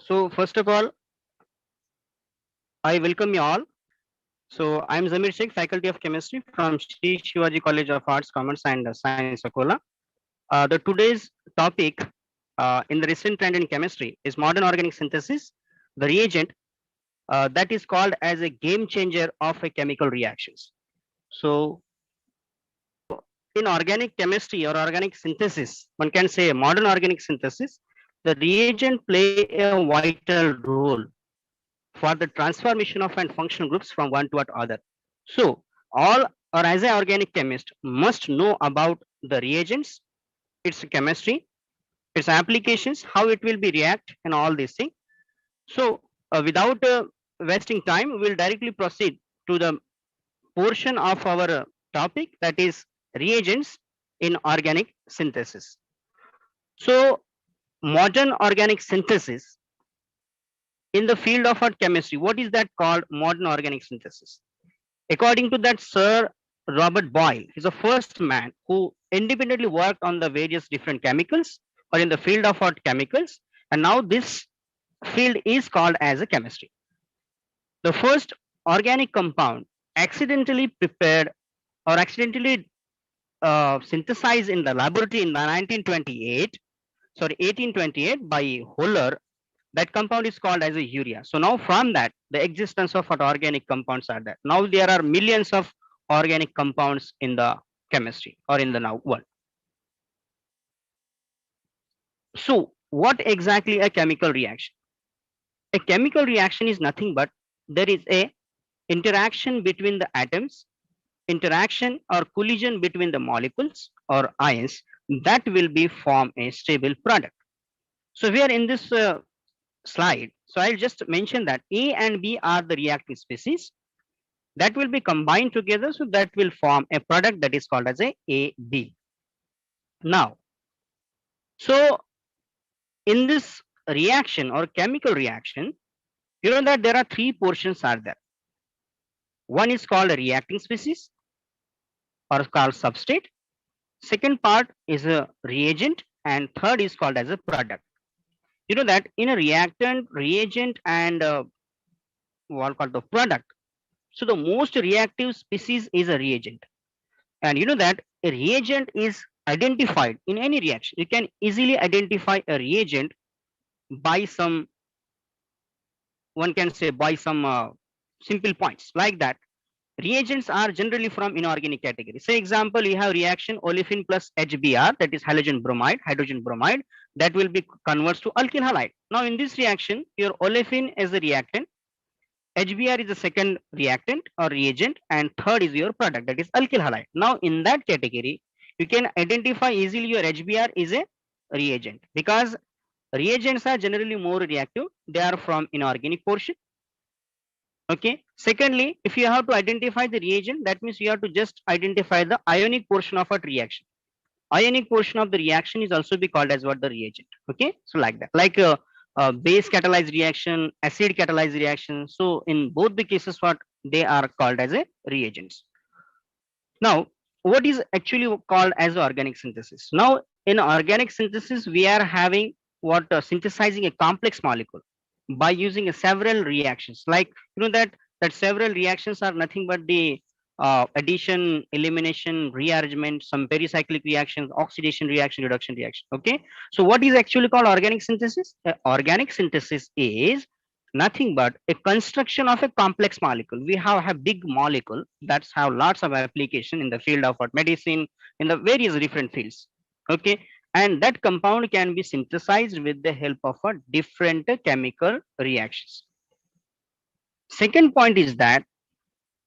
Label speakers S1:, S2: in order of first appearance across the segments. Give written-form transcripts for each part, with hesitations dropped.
S1: So first of all, I welcome you all. So I'm Zamir Sheikh, Faculty of Chemistry from Sri Shivaji College of Arts, Commerce and Science, Akola. The today's topic in the recent trend in chemistry is modern organic synthesis, the reagent that is called as a game changer of a chemical reactions. So in organic chemistry or organic synthesis, one can say modern organic synthesis, the reagent play a vital role for the transformation of and functional groups from one to other. So all or as an organic chemist must know about the reagents, its chemistry, its applications, how it will be react and all these things. So without wasting time, we'll directly proceed to the portion of our topic, that is reagents in organic synthesis. So modern organic synthesis in the field of our chemistry, what is that called modern organic synthesis? According to that Sir Robert Boyle, he's the first man who independently worked on the various different chemicals or in the field of hot chemicals, and now this field is called as a chemistry. The first organic compound accidentally prepared or accidentally synthesized in the laboratory in the 1828 by Holler, that compound is called as a urea. So now from that, the existence of what organic compounds are there. Now there are millions of organic compounds in the chemistry or in the now world. So what exactly a chemical reaction? A chemical reaction is nothing but there is a interaction between the atoms, interaction or collision between the molecules or ions that will be form a stable product. So we are in this slide. So I'll just mention that A and B are the reactive species that will be combined together. So that will form a product that is called as a AB. Now, so in this reaction or chemical reaction, you know that there are three portions are there. One is called a reacting species or called substrate. Second part is a reagent, and third is called as a product. You know that in a reactant, reagent, and what called the product. So the most reactive species is a reagent, and you know that a reagent is identified in any reaction. You can easily identify a reagent by some, one can say by some simple points like that. Reagents are generally from inorganic category. Say example, you have reaction olefin plus HBr, that is halogen bromide, hydrogen bromide, that will be converts to alkyl halide. Now in this reaction, your olefin is the reactant, HBr is the second reactant or reagent, and third is your product, that is alkyl halide. Now in that category, you can identify easily your HBr is a reagent because reagents are generally more reactive. They are from inorganic portion. Okay. Secondly, if you have to identify the reagent, that means you have to just identify the ionic portion of a reaction. Ionic portion of the reaction is also be called as what the reagent. Okay. So like that, like base catalyzed reaction, acid catalyzed reaction. So in both the cases, what they are called as a reagents. Now, what is actually called as organic synthesis? Now, in organic synthesis, we are having what synthesizing a complex molecule by using several reactions. Like you know that several reactions are nothing but the addition, elimination, rearrangement, some pericyclic reactions, oxidation reaction, reduction reaction. Okay, so what is actually called organic synthesis? Organic synthesis is nothing but a construction of a complex molecule. We have a big molecule that's have lots of application in the field of what medicine, in the various different fields. Okay, and that compound can be synthesized with the help of a different chemical reactions. Second point is that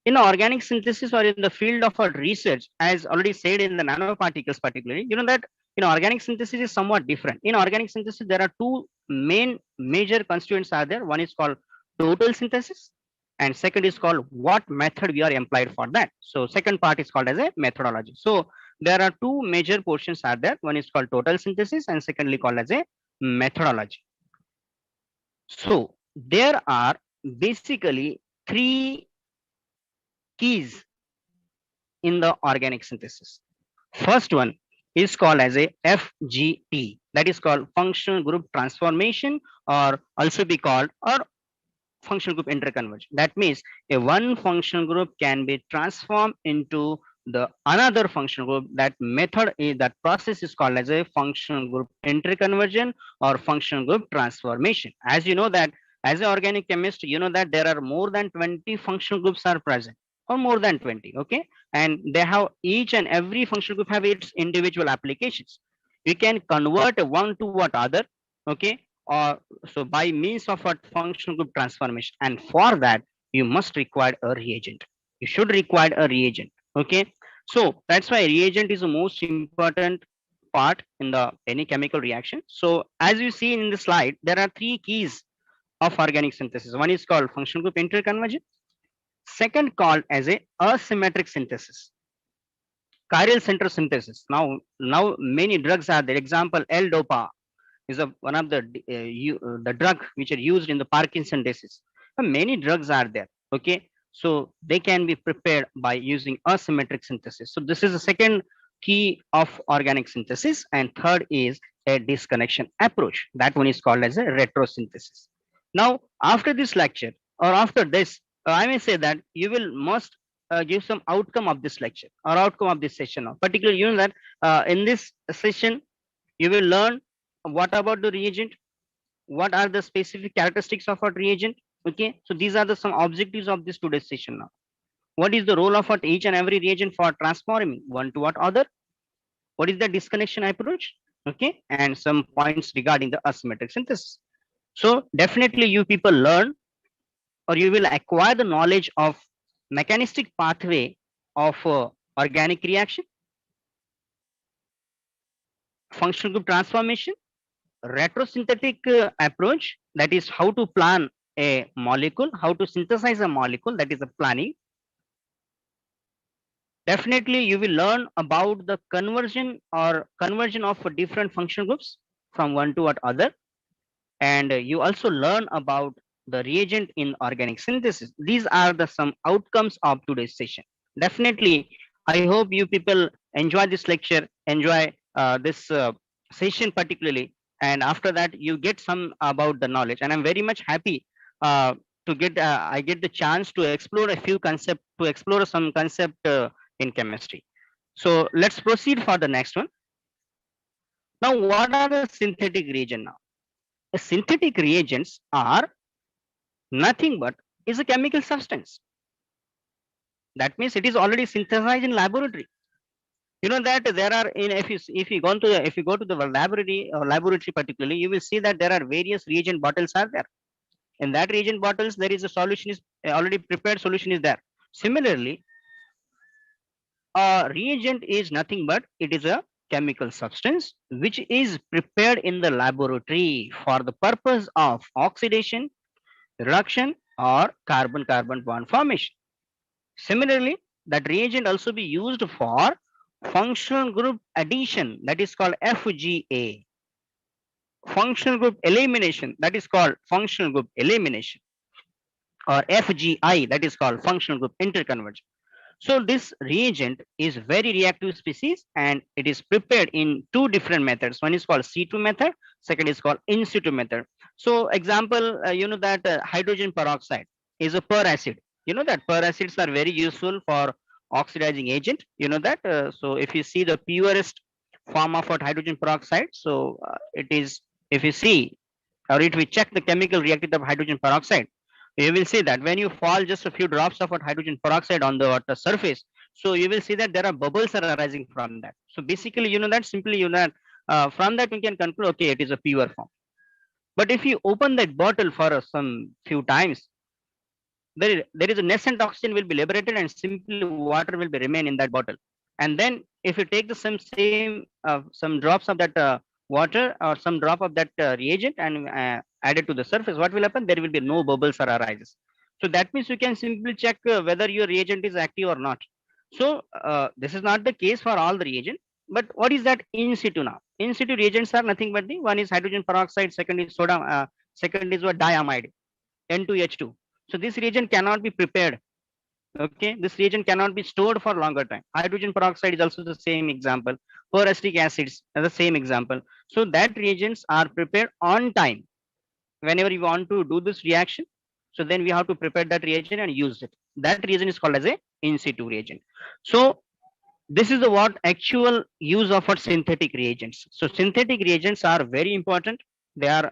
S1: in organic synthesis or in the field of research, as already said in the nanoparticles particularly, you know that in organic synthesis is somewhat different. In organic synthesis, there are two main major constituents are there. One is called total synthesis, and second is called what method we are employed for that. So second part is called as a methodology. So there are two major portions are there. One is called total synthesis, and secondly called as a methodology. So there are basically three keys in the organic synthesis. First one, is called as a FGT. That is called functional group transformation, or also be called or functional group interconversion. That means a one functional group can be transformed into the another functional group. That method is, that process is called as a functional group interconversion or functional group transformation. As you know that as an organic chemist, you know that there are more than 20 functional groups are present, or more than 20. Okay, and they have each and every functional group have its individual applications. We can convert one to what other. Okay, or so by means of a functional group transformation, and for that you must require a reagent. You should require a reagent. Okay, so that's why reagent is the most important part in the any chemical reaction. So as you see in the slide, there are three keys of organic synthesis. One is called functional group interconversion, second called as a asymmetric synthesis, chiral center synthesis. Now many drugs are there. Example, L-dopa is one of the drug which are used in the Parkinson disease. Many drugs are there. Okay, so they can be prepared by using asymmetric synthesis. So this is the second key of organic synthesis, and third is a disconnection approach. That one is called as a retrosynthesis. Now after this lecture, or after this, I may say that you will must give some outcome of this lecture or outcome of this session. Now particularly, you know that in this session you will learn what about the reagent, what are the specific characteristics of a reagent. Okay, so these are the some objectives of this today's session. Now what is the role of what each and every reagent for transforming one to what other, what is the disconnection approach. Okay, and some points regarding the asymmetric synthesis. So definitely you people learn, or you will acquire the knowledge of mechanistic pathway of organic reaction, functional group transformation, retrosynthetic approach, that is how to plan a molecule, how to synthesize a molecule, that is the planning. Definitely you will learn about the conversion or conversion of different functional groups from one to what other, and you also learn about the reagent in organic synthesis. These are the some outcomes of today's session. Definitely I hope you people enjoy this lecture, enjoy this session particularly, and after that you get some about the knowledge, and I'm very much happy to get I get the chance to explore a few concept, to explore some concept in chemistry. So let's proceed for the next one. Now what are the synthetic reagent? Now synthetic reagents are nothing but is a chemical substance. That means it is already synthesized in laboratory. You know that there are in, if you go to the, if you go to the laboratory or laboratory particularly, you will see that there are various reagent bottles are there. In that reagent bottles there is a solution, is already prepared solution is there. Similarly, a reagent is nothing but it is a chemical substance which is prepared in the laboratory for the purpose of oxidation, reduction, or carbon carbon bond formation. Similarly, that reagent also be used for functional group addition, that is called FGA, functional group elimination, that is called functional group elimination, or FGI, that is called functional group interconversion. So this reagent is very reactive species, and it is prepared in two different methods. One is called C2 method, second is called in situ method. So example, you know that hydrogen peroxide is a per acid. You know that per acids are very useful for oxidizing agent. You know that. So if you see the purest form of what hydrogen peroxide, so it is, if you see, or if we check the chemical reactivity of hydrogen peroxide, you will see that when you fall just a few drops of hydrogen peroxide on the surface, so you will see that there are bubbles are arising from that. So basically, you know that simply, you know that from that we can conclude, okay, it is a pure form. But if you open that bottle for some few times, there is a nascent oxygen will be liberated, and simply water will be remain in that bottle. And then if you take the same some drops of that water or some drop of that reagent and add it to the surface, what will happen? There will be no bubbles or arises. So that means you can simply check whether your reagent is active or not. So this is not the case for all the reagent. But what is that in situ now? In situ reagents are nothing but the one is hydrogen peroxide, second is soda, second is what diamide, N2H2. So this reagent cannot be prepared Okay, this reagent cannot be stored for longer time. Hydrogen peroxide is also the same example. Peracetic acids are the same example. So that reagents are prepared on time whenever you want to do this reaction. So then we have to prepare that reagent and use it. That reagent is called as a in situ reagent. So this is the what actual use of our synthetic reagents. So synthetic reagents are very important. They are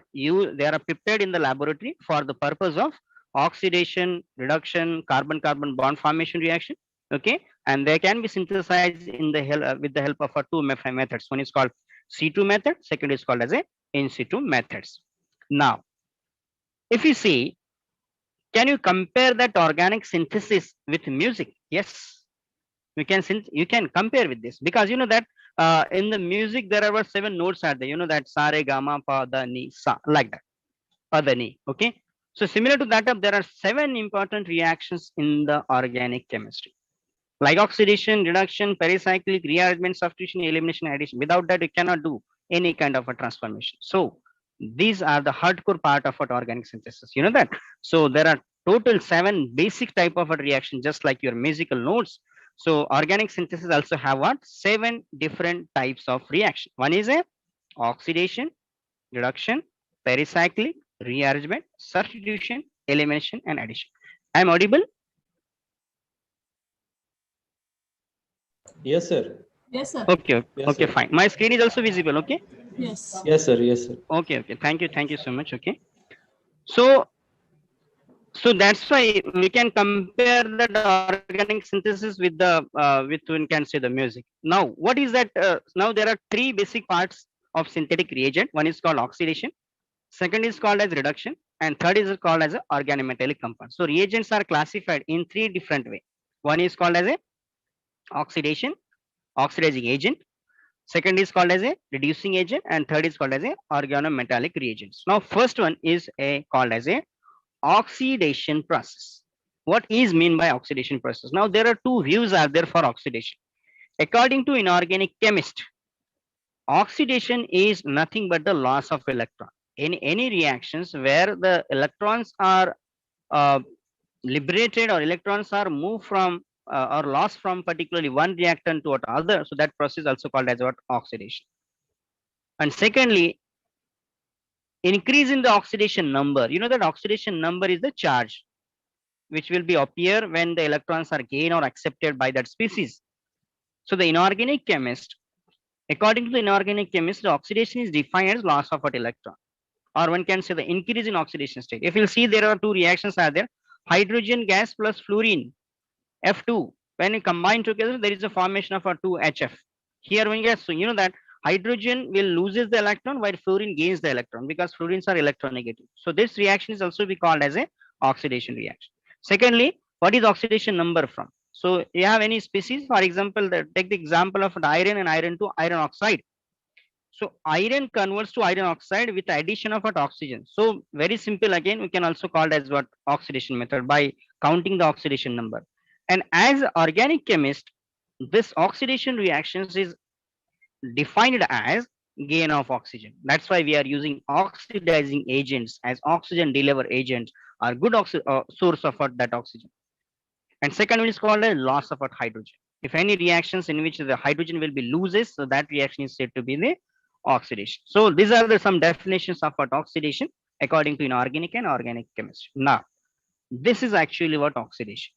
S1: prepared in the laboratory for the purpose of oxidation, reduction, carbon-carbon bond formation reaction. Okay, and they can be synthesized in the with the help of two methods. One is called C2 method. Second is called as a in situ methods. Now, if you see, can you compare that organic synthesis with music? Yes, you can compare with this, because you know that in the music there are seven notes are there. You know that sa re ga ma pa da ni sa, like that, pa da ni. Okay, so similar to that, there are seven important reactions in the organic chemistry, like oxidation, reduction, pericyclic, rearrangement, substitution, elimination, addition. Without that, you cannot do any kind of a transformation. So these are the hardcore part of what organic synthesis. You know that. So there are total seven basic type of a reaction, just like your musical notes. So organic synthesis also have what seven different types of reaction. One is a oxidation, reduction, pericyclic, rearrangement, substitution, elimination, and addition. I'm audible?
S2: Yes, sir.
S3: Yes, sir.
S1: Okay, okay,
S2: Yes,
S1: okay,
S2: sir.
S1: fine. My screen is also visible. Okay.
S3: Yes.
S2: Yes, sir. Yes, sir.
S1: Okay, okay. Thank you so much. Okay. So, so that's why we can compare that organic synthesis with the with we can say the music. Now, what is that? Now there are three basic parts of synthetic reagent. One is called oxidation. Second is called as reduction, and third is called as a organometallic compound. So reagents are classified in three different way. One is called as a oxidation, oxidizing agent. Second is called as a reducing agent, and third is called as a organometallic reagents. Now, first one is a called as a oxidation process. What is mean by oxidation process? Now, there are two views are there for oxidation. According to inorganic chemist, oxidation is nothing but the loss of electron. In any reactions where the electrons are uh, liberated or electrons are moved from or lost from particularly one reactant to other, so that process also called as what oxidation. And secondly, increase in the oxidation number. You know that oxidation number is the charge which will be appear when the electrons are gained or accepted by that species. So the inorganic chemist, according to the inorganic chemist, the oxidation is defined as loss of an electron, or one can say the increase in oxidation state. If you'll see, there are two reactions are there: hydrogen gas plus fluorine, F2. When you combine together, there is a formation of a 2HF. Here when you get, so you know that hydrogen will loses the electron while fluorine gains the electron, because fluorines are electronegative. So this reaction is also be called as a oxidation reaction. Secondly, what is oxidation number from? So you have any species, for example, take the example of iron and iron to iron oxide. So iron converts to iron oxide with the addition of what oxygen. So very simple, again we can also call it as what oxidation method by counting the oxidation number. And as organic chemist, this oxidation reactions is defined as gain of oxygen. That's why we are using oxidizing agents as oxygen deliver agents are good source of that oxygen. And second one is called a loss of hydrogen. If any reactions in which the hydrogen will be loses, so that reaction is said to be the oxidation. So these are the some definitions of what oxidation according to inorganic and organic chemistry. Now, this is actually what oxidation.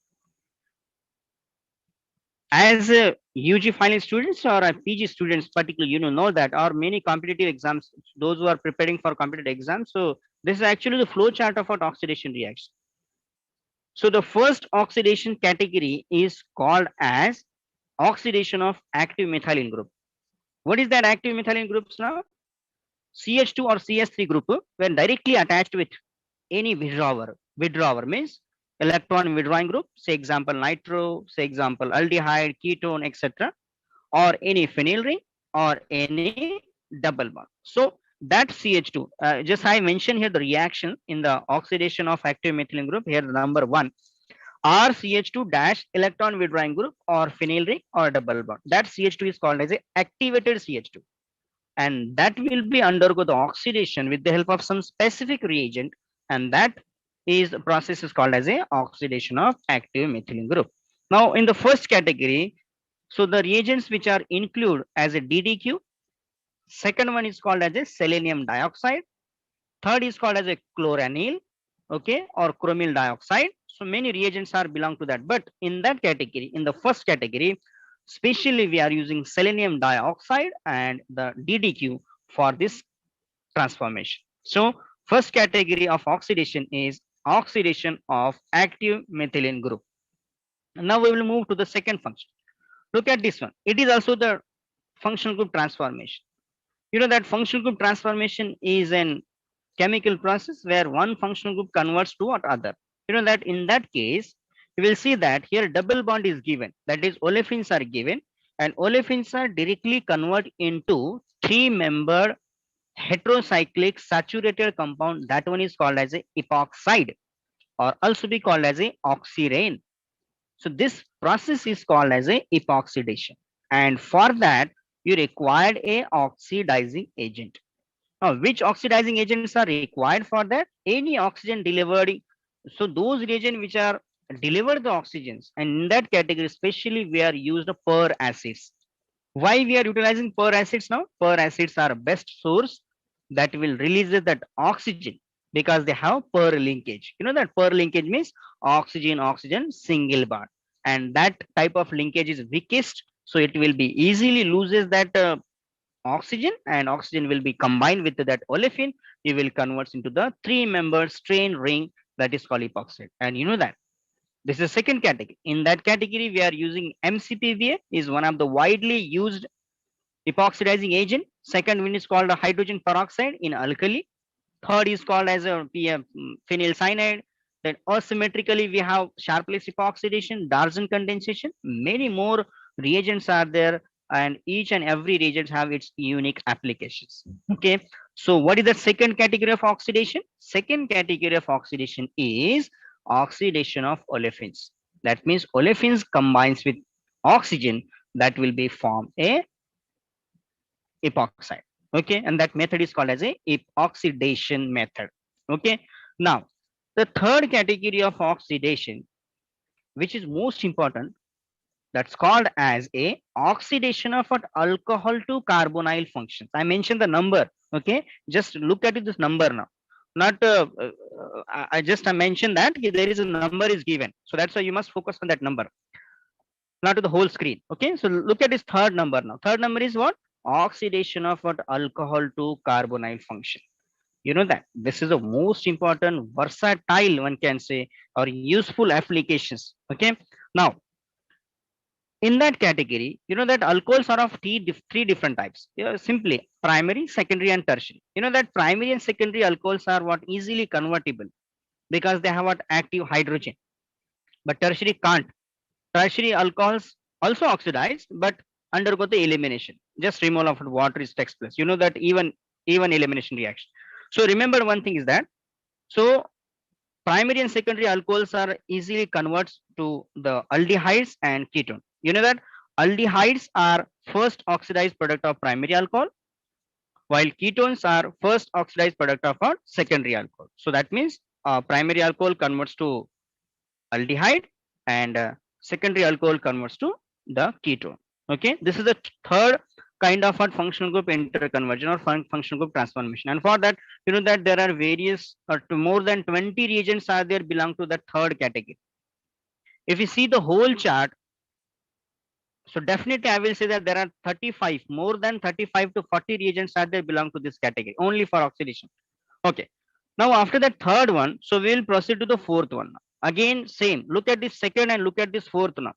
S1: As a UG final students or a PG students, particularly, know that, or many competitive exams, those who are preparing for competitive exams. So this is actually the flow chart of what oxidation reaction. So the first oxidation category is called as oxidation of active methylene group. What is that active methylene groups now? CH2 or CS3 group when directly attached with any withdrawer. Withdrawer means electron withdrawing group, say example nitro, say example aldehyde, ketone, etc., or any phenyl ring or any double bond. So that CH2, just I mentioned here the reaction in the oxidation of active methylene group. Here the number one are CH2 dash electron withdrawing group or phenyl ring or double bond. That CH2 is called as a activated CH2, and that will be undergo the oxidation with the help of some specific reagent, and that is process is called as a oxidation of active methylene group. Now in the first category, so the reagents which are included as a DDQ, second one is called as a selenium dioxide, third is called as a chloranil, okay, or chromyl dioxide. So many reagents are belong to that, but in that category, in the first category, especially we are using selenium dioxide and the DDQ for this transformation. So first category of oxidation is oxidation of active methylene group. Now we will move to the second function. Look at this one. It is also the functional group transformation. You know that functional group transformation is an chemical process where one functional group converts to what other. You know that in that case, you will see that here double bond is given. That is olefins are given and olefins are directly convert into three-membered heterocyclic saturated compound. That one is called as a epoxide or also be called as a oxirane. So this process is called as a epoxidation. And for that, you required a oxidizing agent. Now, which oxidizing agents are required for that? Any oxygen delivered. So those reagents which are deliver the oxygens, and in that category, especially we are used per acids. Why we are utilizing per acids now? Per acids are best source that will release that oxygen because they have per linkage. You know that per linkage means oxygen oxygen single bond, and that type of linkage is weakest, so it will be easily loses that oxygen, and oxygen will be combined with that olefin. You will convert into the three-membered strain ring that is called epoxide. And you know that this is second category. In that category, we are using MCPVA is one of the widely used epoxidizing agent. Second one is called a hydrogen peroxide in alkali. Third is called as a phenyl cyanide. Then asymmetrically we have sharpless epoxidation, Darson condensation. Many more reagents are there, and each and every reagent have its unique applications. Okay, so what is the second category of oxidation? Second category of oxidation is oxidation of olefins. That means olefins combines with oxygen, that will be form a epoxide. Okay, and that method is called as a epoxidation method. Okay, now the third category of oxidation, which is most important, that's called as a oxidation of an alcohol to carbonyl functions. I mentioned the number. Okay, just look at it, this number now, not I just I mentioned that there is a number is given, so that's why you must focus on that number, not to the whole screen. Okay, so look at this third number now. Third number is what? Oxidation of what? Alcohol to carbonyl function. You know that this is the most important versatile, one can say, or useful applications. Okay, now in that category, you know that alcohols are of three different types. Yeah, simply primary, secondary, and tertiary. You know that primary and secondary alcohols are what easily convertible because they have what active hydrogen, but tertiary can't. Tertiary alcohols also oxidize, but undergo the elimination. Just removal of water is takes place. You know that even elimination reaction. So remember one thing is that, so primary and secondary alcohols are easily converts to the aldehydes and ketone. You know that aldehydes are first oxidized product of primary alcohol, while ketones are first oxidized product of our secondary alcohol. So that means primary alcohol converts to aldehyde, and secondary alcohol converts to the ketone. Okay, this is the third kind of a functional group interconversion or functional group transformation. And for that, you know that there are various to more than 20 reagents are there belong to the third category. If you see the whole chart, so definitely I will say that there are 35, more than 35 to 40 reagents are there belong to this category only for oxidation. Okay, now after that third one, so we will proceed to the fourth one. Again same, look at this second and look at this fourth now.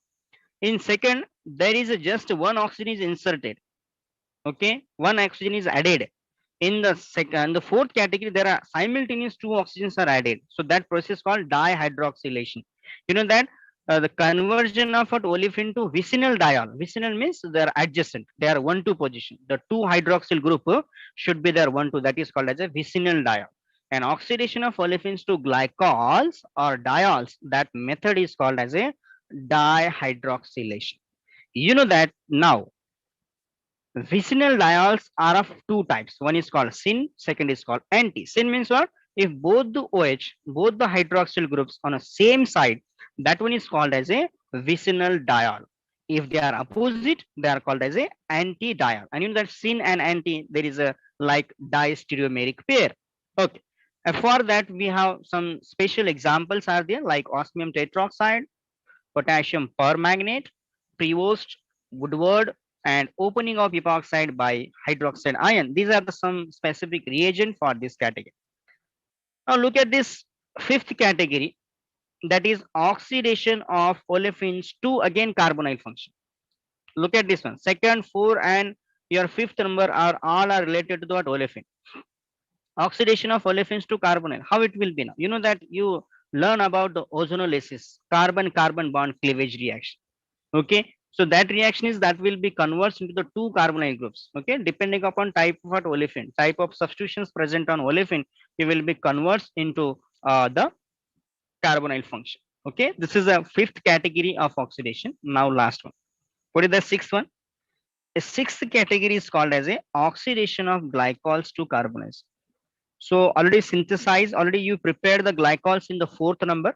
S1: In second, there is just one oxygen is inserted. Okay, one oxygen is added. In the second, the fourth category, there are simultaneous two oxygens are added. So that process called dihydroxylation. You know that the conversion of an olefin to vicinal diol. Vicinal means they are adjacent. They are 1-2 position. The two hydroxyl group should be there 1-2. That is called as a vicinal diol. And oxidation of olefins to glycols or diols. That method is called as a dihydroxylation. You know that now vicinal diols are of two types. One is called syn, second is called anti. Syn means what? If both the OH, both the hydroxyl groups on a same side, that one is called as a vicinal diol. If they are opposite, they are called as a anti-diol. And you know that syn and anti, there is a like diastereomeric pair. Okay. For that, we have some special examples are there like osmium tetroxide, potassium permanganate, prevost, Woodward, and opening of epoxide by hydroxide ion. These are the some specific reagent for this category. Now look at this fifth category, that is oxidation of olefins to again carbonyl function. Look at this one. Second, four, and your fifth number are all are related to what olefin. Oxidation of olefins to carbonyl. How it will be now? You know that you learn about the ozonolysis, carbon-carbon bond cleavage reaction. Okay, so that reaction is that will be converts into the two carbonyl groups. Okay, depending upon type of what olefin, type of substitutions present on olefin, it will be converts into the carbonyl function. Okay, this is a fifth category of oxidation. Now last one. What is the sixth one? The sixth category is called as a oxidation of glycols to carbonyls. So already synthesized, already you prepared the glycols in the fourth number,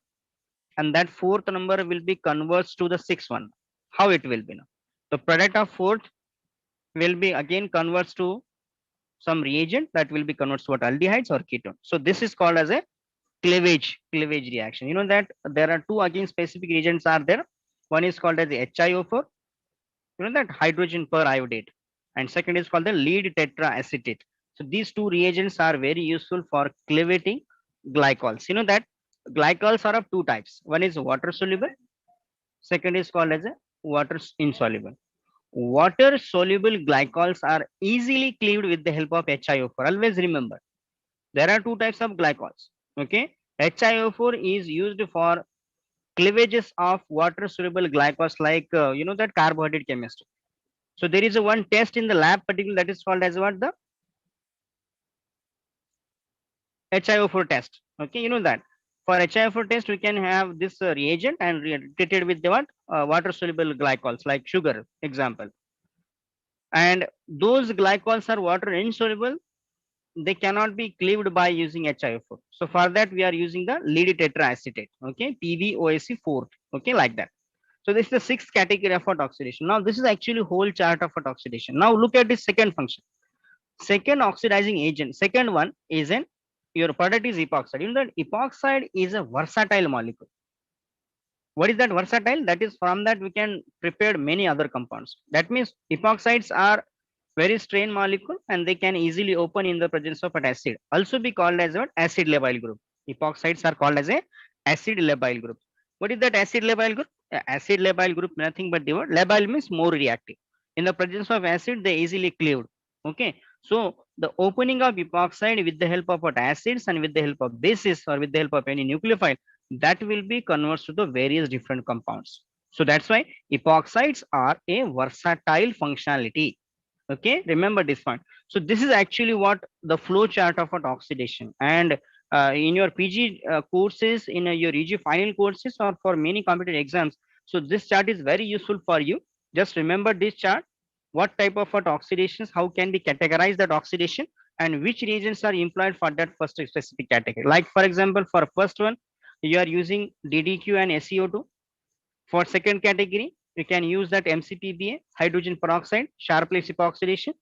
S1: and that fourth number will be converts to the sixth one. How it will be now? The product of fourth will be again converts to some reagent that will be converts to what aldehydes or ketone. So this is called as a cleavage reaction. You know that there are two again specific reagents are there. One is called as the HiO4, you know that hydrogen periodate, and second is called the lead tetraacetate. So these two reagents are very useful for cleavating glycols. You know that glycols are of two types. One is water soluble, second is called as a water insoluble. Water soluble glycols are easily cleaved with the help of HiO4. Always remember, there are two types of glycols. Okay, HiO4 is used for cleavages of water soluble glycols like you know that carbohydrate chemistry. So there is a one test in the lab particular that is called as what the HiO4 test. Okay, you know that for HiO4 test we can have this reagent and treated with the what water soluble glycols like sugar example, and those glycols are water insoluble, they cannot be cleaved by using HiO4. So for that we are using the lead tetraacetate. Okay, PbOSE4. Okay, like that. So this is the sixth category of oxidation. Now this is actually whole chart of oxidation. Now look at the second function. Second oxidizing agent. Second one is an your product is epoxide. You know that epoxide is a versatile molecule. What is that versatile? That is from that we can prepare many other compounds. That means epoxides are very strained molecule and they can easily open in the presence of an acid. Also be called as what acid labile group. Epoxides are called as a acid labile group. What is that acid labile group? Acid labile group nothing but the word labile means more reactive. In the presence of acid, they easily cleaved. Okay, so the opening of epoxide with the help of what acids and with the help of bases or with the help of any nucleophile, that will be converts to the various different compounds. So that's why epoxides are a versatile functionality. Okay, remember this point. So this is actually what the flow chart of an oxidation, and in your PG courses, in your EG final courses, or for many competitive exams. So this chart is very useful for you. Just remember this chart. What type of what oxidations? How can we categorize that oxidation? And which reagents are employed for that first specific category? Like for example, for first one, you are using DDQ and SeO2. For second category, you can use that MCPBA, hydrogen peroxide, Sharpless epoxidation,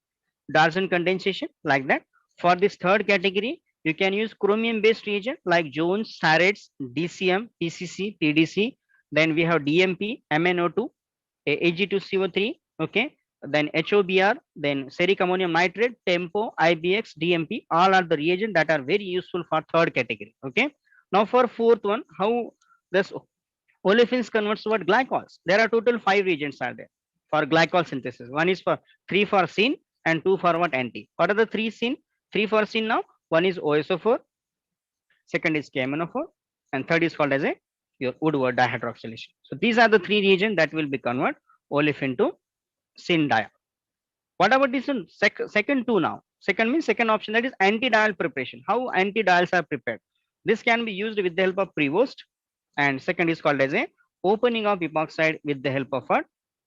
S1: Darson condensation, like that. For this third category, you can use chromium based reagent like Jones, Sarets, DCM, PCC, PDC. Then we have DMP, MnO2, Ag2CO3, okay. Then HOBr, then steric ammonium nitrate, Tempo, IBX, DMP, all are the reagents that are very useful for third category, okay. Now for fourth one, how this olefins converts to what glycols. There are total 5 reagents are there for glycol synthesis. One is for 3 for syn and 2 for what anti. What are the 3 syn? 3 for syn now. One is OSO4, second is KMNO4, and third is called as a your Woodward dihydroxylation. So these are the 3 reagents that will be convert olefin to syn diol. What about this one? Second two now. Second means second option, that is anti-diol preparation. How anti-diols are prepared? This can be used with the help of Prevost, and second is called as a opening of epoxide with the help of a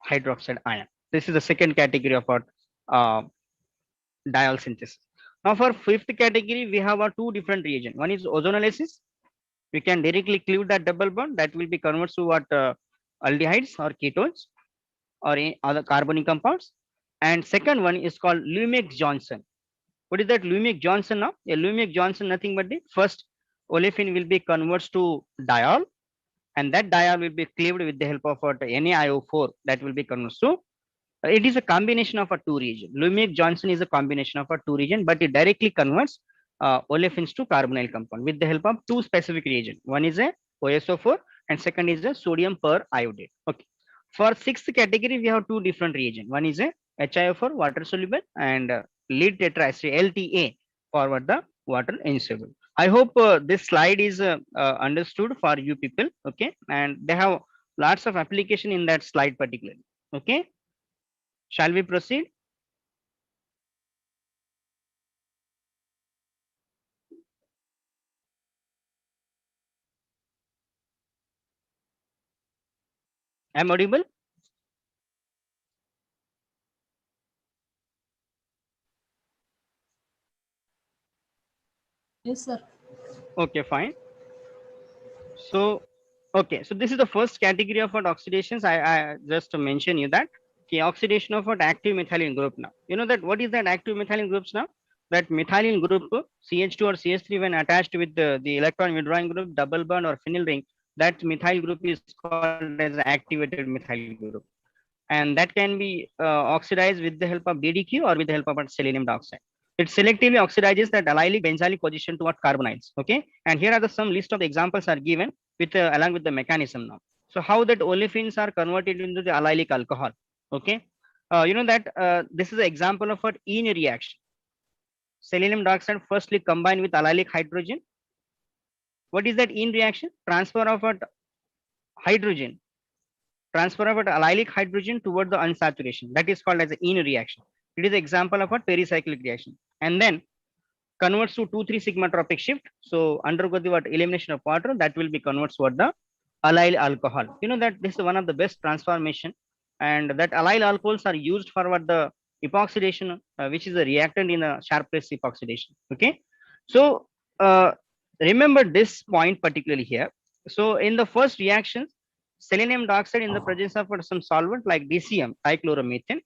S1: hydroxide ion. This is the second category of what diol synthesis. Now for fifth category, we have two different reagent. One is ozonolysis. We can directly cleave that double bond that will be converted to what aldehydes or ketones or any other carbonic compounds. And second one is called Lumic-Johnson. What is that Lumic-Johnson now? A Lumic-Johnson nothing but the first olefin will be converted to diol, and that diol will be cleaved with the help of what NaIO4 that will be converted. So it is a combination of a two reagent. Lumic Johnson is a combination of a two reagent, but it directly converts olefins to carbonyl compound with the help of two specific reagent. One is a OSO4 and second is a sodium periodate. Okay. For sixth category, we have two different reagent. One is a HiO4 water soluble and lead tetraester LTA for the water insoluble. I hope this slide is understood for you people. Okay, and they have lots of application in that slide particularly. Okay. Shall we proceed? Am I audible?
S2: Yes, sir.
S1: Okay, fine. So, okay, so this is the first category of what oxidations. I just mention you that okay, oxidation of what active methylene group now. You know that what is that active methylene groups now? That methylene group CH2 or CH3 when attached with the electron withdrawing group, double bond or phenyl ring, that methyl group is called as activated methyl group. And that can be oxidized with the help of DDQ or with the help of selenium dioxide. It selectively oxidizes that allylic benzylic position toward carbonyls. Okay, and here are the some list of the examples are given with along with the mechanism now. So how that olefins are converted into the allylic alcohol. Okay, you know that this is an example of what in reaction. Selenium dioxide firstly combined with allylic hydrogen. What is that in reaction? Transfer of what hydrogen transfer of allylic hydrogen toward the unsaturation. That is called as an in reaction. It is an example of a pericyclic reaction. And then converts to 2,3 sigma tropic shift. So undergo the what elimination of water that will be converts to the allyl alcohol. You know that this is one of the best transformation, and that allyl alcohols are used for what the epoxidation, which is a reactant in a sharp press epoxidation. Okay, so remember this point particularly here. So in the first reactions, selenium dioxide in the presence of some solvent like DCM, dichloromethane,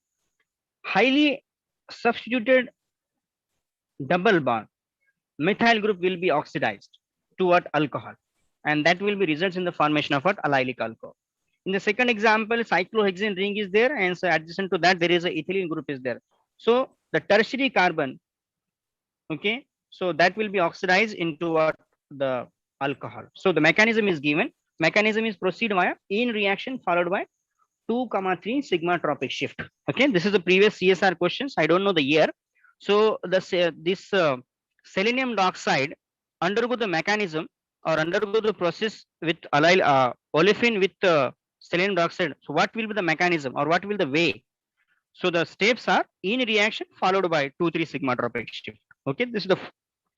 S1: highly substituted double bond methyl group will be oxidized to what alcohol, and that will be results in the formation of what allylic alcohol. In the second example, cyclohexane ring is there, and so adjacent to that there is a ethylene group is there. So the tertiary carbon, okay, so that will be oxidized into what the alcohol. So the mechanism is given. Mechanism is proceed via in reaction followed by 2,3 sigma tropic shift. Okay, this is the previous CSR questions. I don't know the year. So this selenium dioxide undergo the mechanism or undergo the process with allyl olefin with selenium dioxide. So what will be the mechanism or what will the way? So the steps are in reaction followed by 2,3 sigma tropic shift. Okay, this is the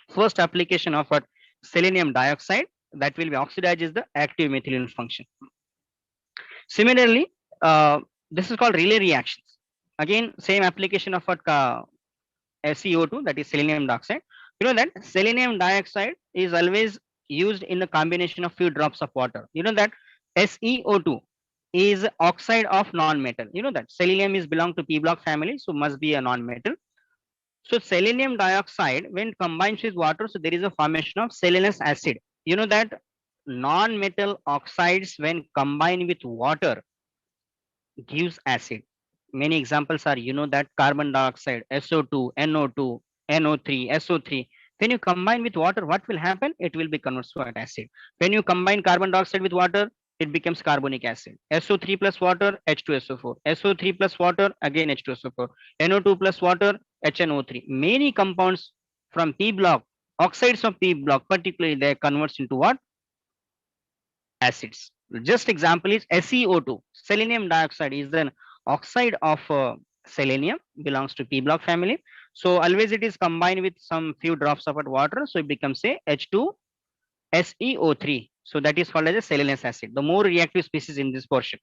S1: first application of what selenium dioxide that will be oxidized is the active methylene function. Similarly, this is called relay reactions. Again, same application of what SeO2, that is selenium dioxide. You know that selenium dioxide is always used in the combination of few drops of water. You know that SeO2 is oxide of non-metal. You know that selenium is belong to P block family, so must be a non-metal. So selenium dioxide when combines with water, so there is a formation of selenous acid. You know that non-metal oxides when combined with water gives acid. Many examples are, you know, that carbon dioxide, SO2, NO2, NO3, SO3. When you combine with water, what will happen? It will be converted to acid. When you combine carbon dioxide with water, it becomes carbonic acid. SO3 plus water, H2SO4. SO3 plus water, again H2SO4. NO2 plus water, HNO3. Many compounds from P block, oxides of P block, particularly they converts into what? Acids. Just example is SeO2. Selenium dioxide is an oxide of selenium, belongs to P block family. So always it is combined with some few drops of water, so it becomes a H2SeO3. So that is called as a selenous acid, the more reactive species in this portion.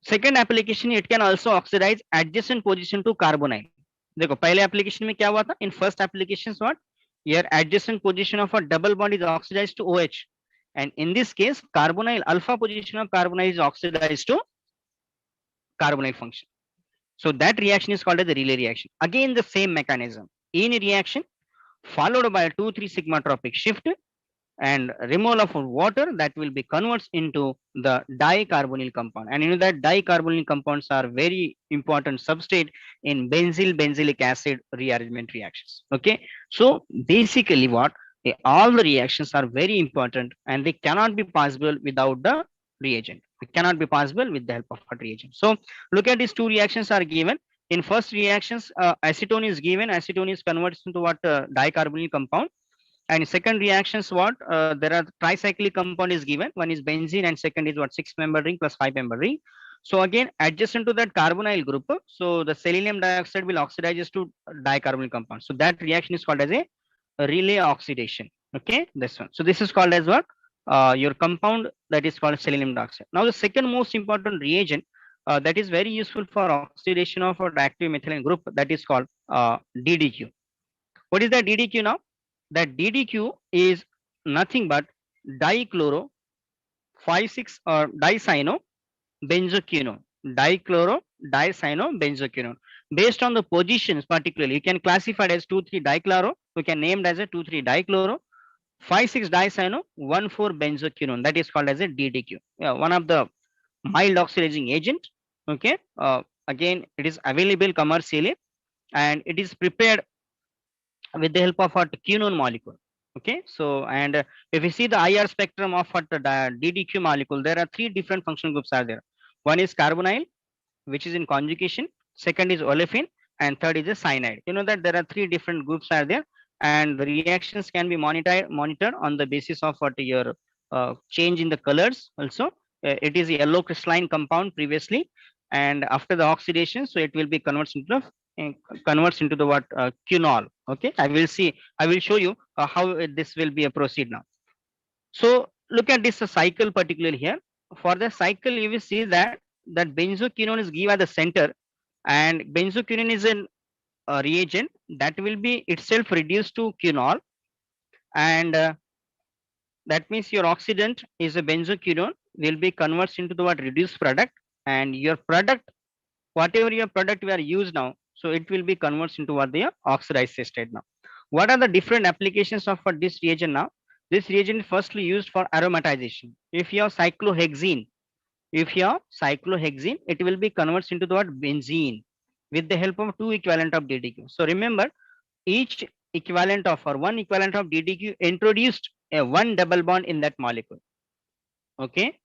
S1: Second application, it can also oxidize adjacent position to carbonyl. देखो पहले application में क्या हुआ था, in first application what, your adjacent position of a double bond is oxidized to OH, and in this case carbonyl alpha position of carbonyl is oxidized to carbonyl function. So that reaction is called as the relay reaction. Again the same mechanism, in reaction followed by a 2,3 sigma tropic shift and removal of water, that will be converts into the dicarbonyl compound, and you know that dicarbonyl compounds are very important substrate in benzylic acid rearrangement reactions. Okay, so basically what, all the reactions are very important and they cannot be possible without the reagent. It cannot be possible with the help of a reagent. So look at these two reactions are given. In first reactions, acetone is given, acetone is converted into what, dicarbonyl compound. And second reactions what, there are tricyclic compound is given, one is benzene and second is what, 6 member ring plus 5 member ring. So again adjacent to that carbonyl group, so the selenium dioxide will oxidize to dicarbonyl compound, so that reaction is called as a relay oxidation. Okay, this one, so this is called as what, your compound that is called selenium dioxide. Now the second most important reagent, that is very useful for oxidation of an active methylene group, that is called DDQ. What is that DDQ now? That DDQ is nothing but dichloro 5,6 or dicyano benzoquinone. Dichloro dicyano benzoquinone. Based on the positions, particularly, you can classify it as 2,3 dichloro. We can name it as a 2,3 dichloro, 5,6 dicyano, 1,4 benzoquinone. That is called as a DDQ. Yeah, one of the mild oxidizing agent. Okay. Again, it is available commercially and it is prepared with the help of what, quinone molecule. Okay, so and if you see the IR spectrum of what the DDQ molecule, there are three different functional groups are there. One is carbonyl, which is in conjugation. Second is olefin, and third is a cyanide. You know that there are three different groups are there, and the reactions can be monitored on the basis of what your change in the colors. Also, it is a yellow crystalline compound previously, and after the oxidation, so it will be uh, converts into the what, quinol. Okay, I will see. I will show you how this will be a proceed now. So look at this cycle particularly here. For the cycle, you will see that benzoquinone is given at the center, and benzoquinone is an reagent that will be itself reduced to quinol, and that means your oxidant is a benzoquinone will be converts into the what, reduced product, and your product, whatever your product we are used now, so it will be converts into what, the oxidized state now. What are the different applications of for this reagent now? This reagent is firstly used for aromatization. If you have cyclohexene, it will be converts into the what, benzene, with the help of two equivalent of DDQ. So remember, each equivalent of or one equivalent of DDQ introduced a one double bond in that molecule. Okay,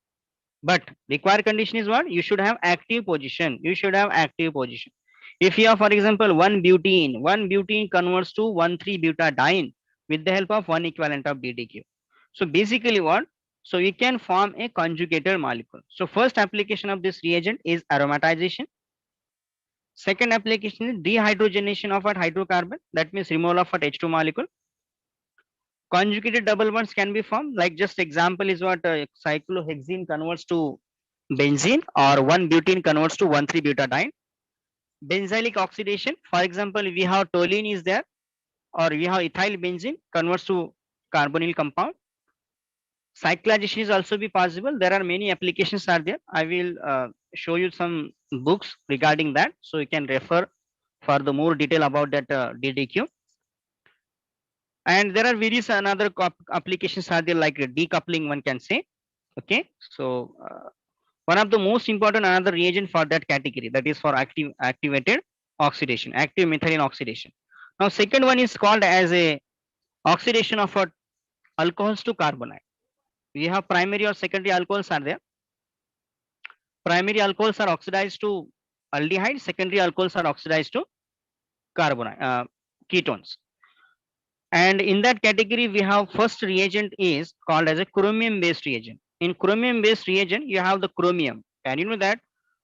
S1: but required condition is what, you should have active position. You should have active position. If you have, for example, one butene converts to 1,3-butadiene with the help of one equivalent of DDQ. So basically what, so you can form a conjugated molecule. So first application of this reagent is aromatization. Second application is dehydrogenation of a hydrocarbon, that means removal of a H2 molecule. Conjugated double bonds can be formed, like just example is what, cyclohexene converts to benzene, or one butene converts to 1,3-butadiene. Benzylic oxidation, for example, we have toluene is there, or we have ethyl benzene converts to carbonyl compound. Cyclization is also be possible. There are many applications are there. I will show you some books regarding that, so you can refer for the more detail about that DDQ. And there are various another applications are there, like decoupling one can say. Okay, so one of the most important another reagent for that category, that is for activated oxidation, active methylene oxidation. Now second one is called as a oxidation of what, alcohols to carbonate. We have primary or secondary alcohols are there. Primary alcohols are oxidized to aldehyde, secondary alcohols are oxidized to carbonate, ketones. And in that category, we have first reagent is called as a chromium based reagent. In chromium based reagent, you have the chromium. And you know that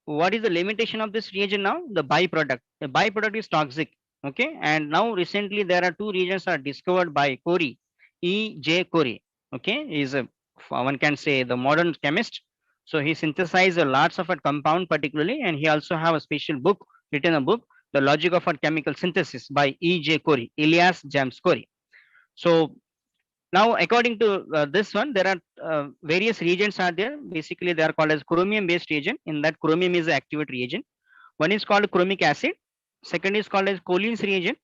S1: what is the limitation of this reagent now? The byproduct. The byproduct is toxic. Okay. And now recently there are two reagents are discovered by Corey, E.J. Corey. Okay. Is a, one can say, the modern chemist. So he synthesized lots of a compound particularly, and he also have a special book, written a book The Logic of a Chemical Synthesis by E.J. Corey, Elias James Corey. So now, according to this one, there are various reagents are there. Basically, they are called as chromium-based reagent. In that, chromium is the activate reagent. One is called chromic acid. Second is called as Collins reagent.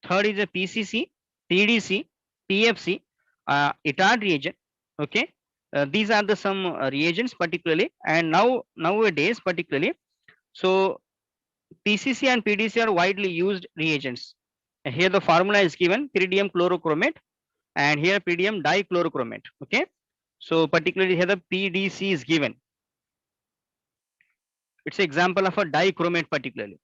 S1: Third is a PCC, PDC, PFC, ITAR reagent. Okay, these are the some reagents particularly. And nowadays particularly, so PCC and PDC are widely used reagents. And here the formula is given: pyridium chlorochromate, and here pyridium dichlorochromate. Okay, so particularly here the PDC is given. It's an example of a dichromate particularly.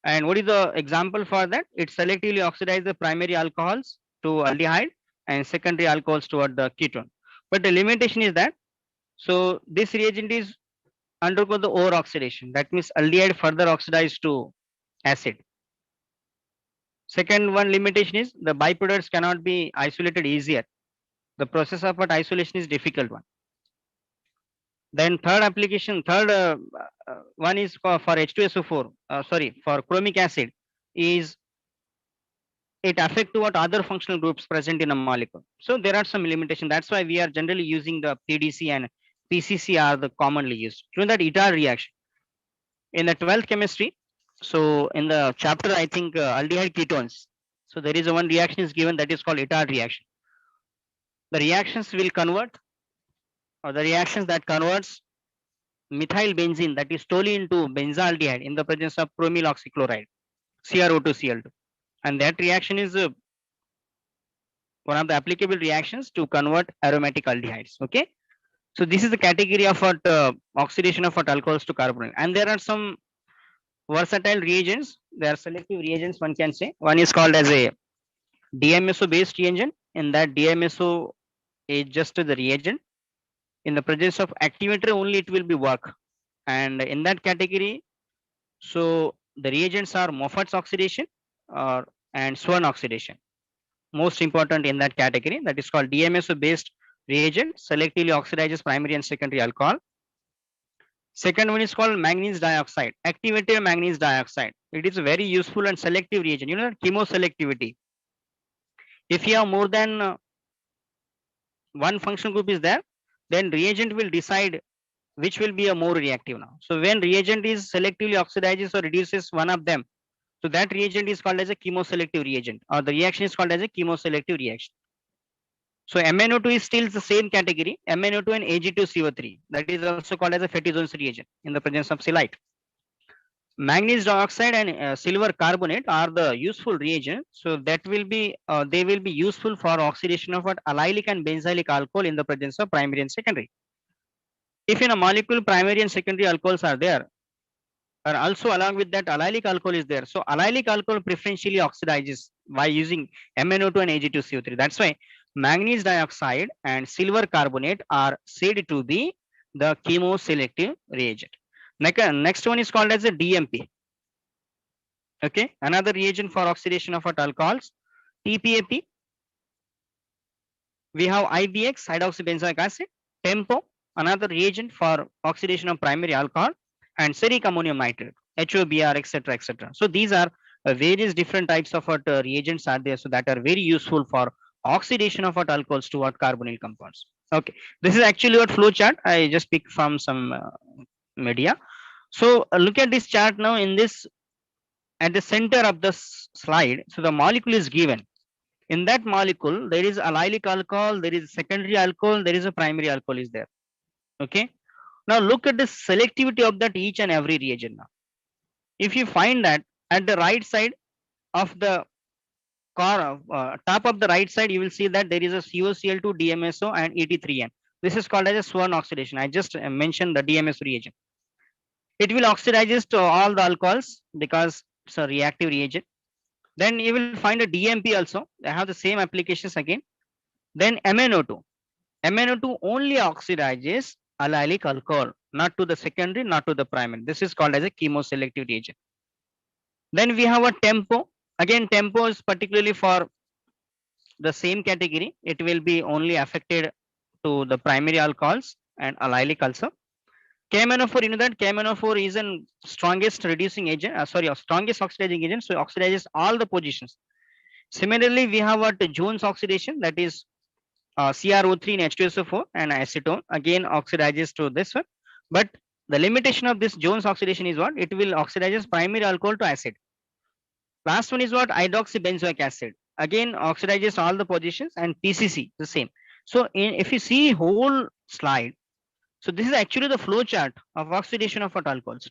S1: And what is the example for that? It selectively oxidizes the primary alcohols to aldehyde and secondary alcohols toward the ketone. But the limitation is that, so this reagent is undergo the over oxidation. That means aldehyde further oxidized to acid. Second one limitation is the byproducts cannot be isolated easier. The process of isolation is difficult one. Then third one is for H2SO4, sorry, for chromic acid is it affect what other functional groups present in a molecule. So there are some limitations. That's why we are generally using the PDC and PCC are the commonly used. During that ITAR reaction in the 12th chemistry, so in the chapter I think aldehyde ketones. So there is a one reaction is given that is called ITAR reaction. The reactions will convert, or the reactions that converts methyl benzene, that is toluene, into benzaldehyde in the presence of promyl oxychloride, CrO2 Cl2, and that reaction is one of the applicable reactions to convert aromatic aldehydes. Okay, so this is the category of what oxidation of what alcohols to carbonyl, and there are some versatile reagents. There are selective reagents, one can say. One is called as a DMSO based reagent. In that, DMSO is just the reagent. In the presence of activator only it will be work, and in that category, so the reagents are Moffat's oxidation or and Swan oxidation. Most important in that category, that is called DMSO based reagent, selectively oxidizes primary and secondary alcohol. Second one is called manganese dioxide, activated manganese dioxide. It is a very useful and selective reagent. You know, chemoselectivity. If you have more than one functional group is there, then reagent will decide which will be a more reactive now. So when reagent is selectively oxidizes or reduces one of them, so that reagent is called as a chemoselective reagent, or the reaction is called as a chemoselective reaction. So MnO2 is still the same category, MnO2 and Ag2CO3. That is also called as a fatty zones reagent in the presence of silite. Manganese dioxide and silver carbonate are the useful reagents. So that will be they will be useful for oxidation of what allylic and benzylic alcohol in the presence of primary and secondary. If in a molecule primary and secondary alcohols are there, or also along with that allylic alcohol is there. So allylic alcohol preferentially oxidizes by using MnO2 and Ag2CO3. That's why manganese dioxide and silver carbonate are said to be the chemoselective reagent. Next one is called as a DMP. Okay, another reagent for oxidation of alcohols. TPAP. We have IBX, hydroxybenzoic acid. TEMPO, another reagent for oxidation of primary alcohol, and steric ammonium nitrate, HOBr, etc., etc. So these are various different types of reagents are there, so that are very useful for oxidation of alcohols to what carbonyl compounds. Okay, this is actually what flow chart I just picked from some media. So look at this chart now. In this, at the center of the slide, so the molecule is given. In that molecule, there is allylic alcohol, there is secondary alcohol, there is a primary alcohol is there. Okay. Now look at the selectivity of that each and every reagent now. If you find that at the right side of the top of the right side, you will see that there is a COCl2, DMSO, and Et3N. This is called as a Swan oxidation. I just mentioned the DMS reagent. It will oxidize to all the alcohols because it's a reactive reagent. Then you will find a DMP also. They have the same applications again. Then MnO2. MnO2 only oxidizes allylic alcohol, not to the secondary, not to the primary. This is called as a chemoselective reagent. Then we have a TEMPO. Again, TEMPO is particularly for the same category. It will be only affected to the primary alcohols and allylic also. KMnO4, you know that KMnO4 is an strongest reducing agent, strongest oxidizing agent, so oxidizes all the positions. Similarly, we have what Jones oxidation, that is CrO3 in H2SO4 and acetone, again oxidizes to this one. But the limitation of this Jones oxidation is what? It will oxidizes primary alcohol to acid. Last one is what? Hydroxybenzoic acid. Again oxidizes all the positions, and PCC the same. So if you see whole slide, so this is actually the flow chart of oxidation of what alcohols.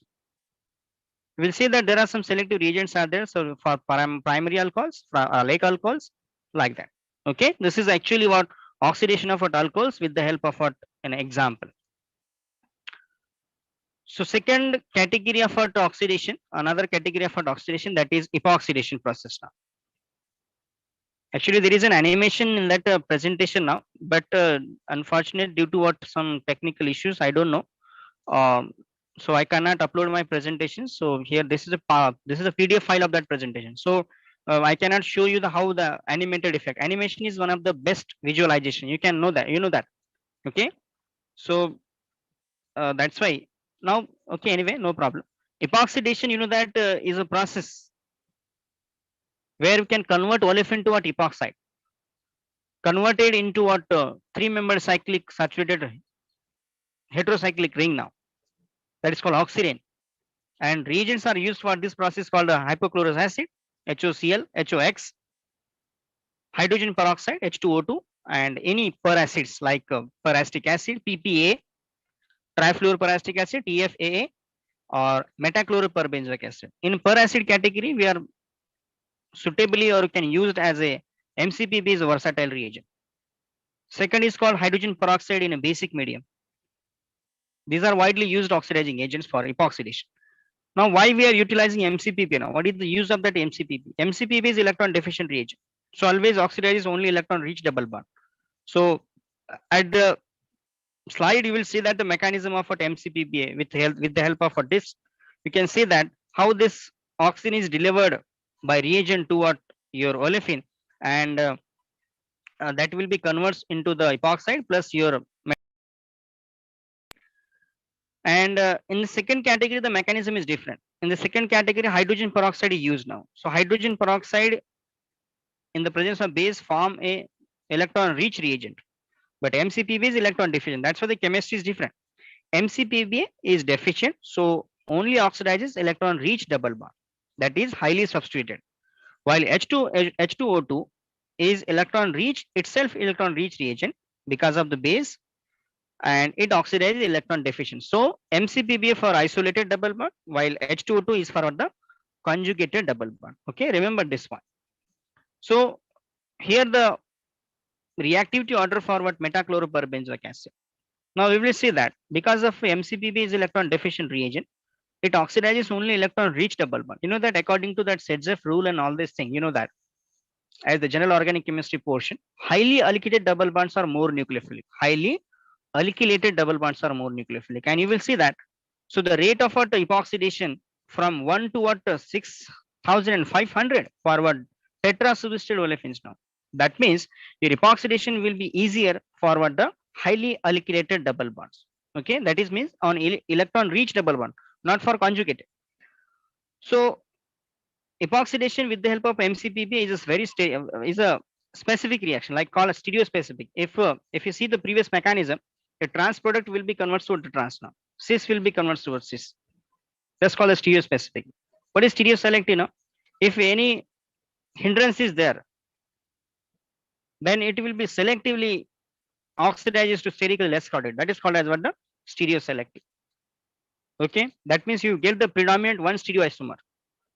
S1: We'll see that there are some selective reagents are there. So for primary alcohols, lake alcohols, like that. Okay, this is actually what oxidation of what alcohols with the help of what an example. So second category of what oxidation, another category of what oxidation, that is epoxidation process now. Actually, there is an animation in that presentation now, but unfortunately, due to what some technical issues, I don't know. So I cannot upload my presentation. So here, this is a PDF file of that presentation. So I cannot show you the how the animated effect. Animation is one of the best visualization. You can know that. You know that. Okay. So that's why now. Okay. Anyway, no problem. Epoxidation, you know that is a process where we can convert olefin to what epoxide, converted into what three-member cyclic saturated heterocyclic ring now. That is called oxidane. And reagents are used for this process called hypochlorous acid, HOCl, HOX, hydrogen peroxide, H2O2, and any peracids like peracetic acid, PPA, trifluoroperactic acid, TFAA, or metachloroperbenzoic acid. In peracid category, we are suitably or can used as a MCPB is a versatile reagent. Second is called hydrogen peroxide in a basic medium. These are widely used oxidizing agents for epoxidation. Now, why we are utilizing MCPP now? What is the use of that MCPP? MCPP is electron deficient reagent. So always oxidizes only electron rich double bond. So at the slide, you will see that the mechanism of what MCPP with the help of a disc, you can see that how this oxygen is delivered by reagent to what your olefin, and that will be converts into the epoxide plus your. And in the second category, the mechanism is different. In the second category, hydrogen peroxide is used now. So hydrogen peroxide in the presence of base form a electron rich reagent, but MCPB is electron deficient. That's why the chemistry is different. MCPB is deficient, so only oxidizes electron rich double bond, that is highly substituted, while H2O2 is electron rich itself electron rich reagent because of the base, and it oxidizes electron deficient. So MCPB for isolated double bond, while H2O2 is for the conjugated double bond. Okay, remember this one. So here the reactivity order for what metachloroperbenzoic acid. Now we will see that because of MCPB is electron deficient reagent, it oxidizes only electron rich double bond. You know that according to that Sedzeff rule and all this thing, you know that as the general organic chemistry portion, highly alkylated double bonds are more nucleophilic. Highly alkylated double bonds are more nucleophilic, and you will see that. So the rate of what epoxidation from 1 to what 6,500 for what tetrasubstituted olefins now. That means your epoxidation will be easier for what the highly alkylated double bonds. Okay, that is means on electron rich double bond, not for conjugated. So epoxidation with the help of MCPB is a specific reaction, like called a stereospecific. If you see the previous mechanism, a trans product will be converted to trans now. Cis will be converted towards cis. That's called a stereospecific. What is stereoselective now? If any hindrance is there, then it will be selectively oxidizes to sterically less crowded. That is called as what the stereoselective. Okay, that means you get the predominant one stereoisomer.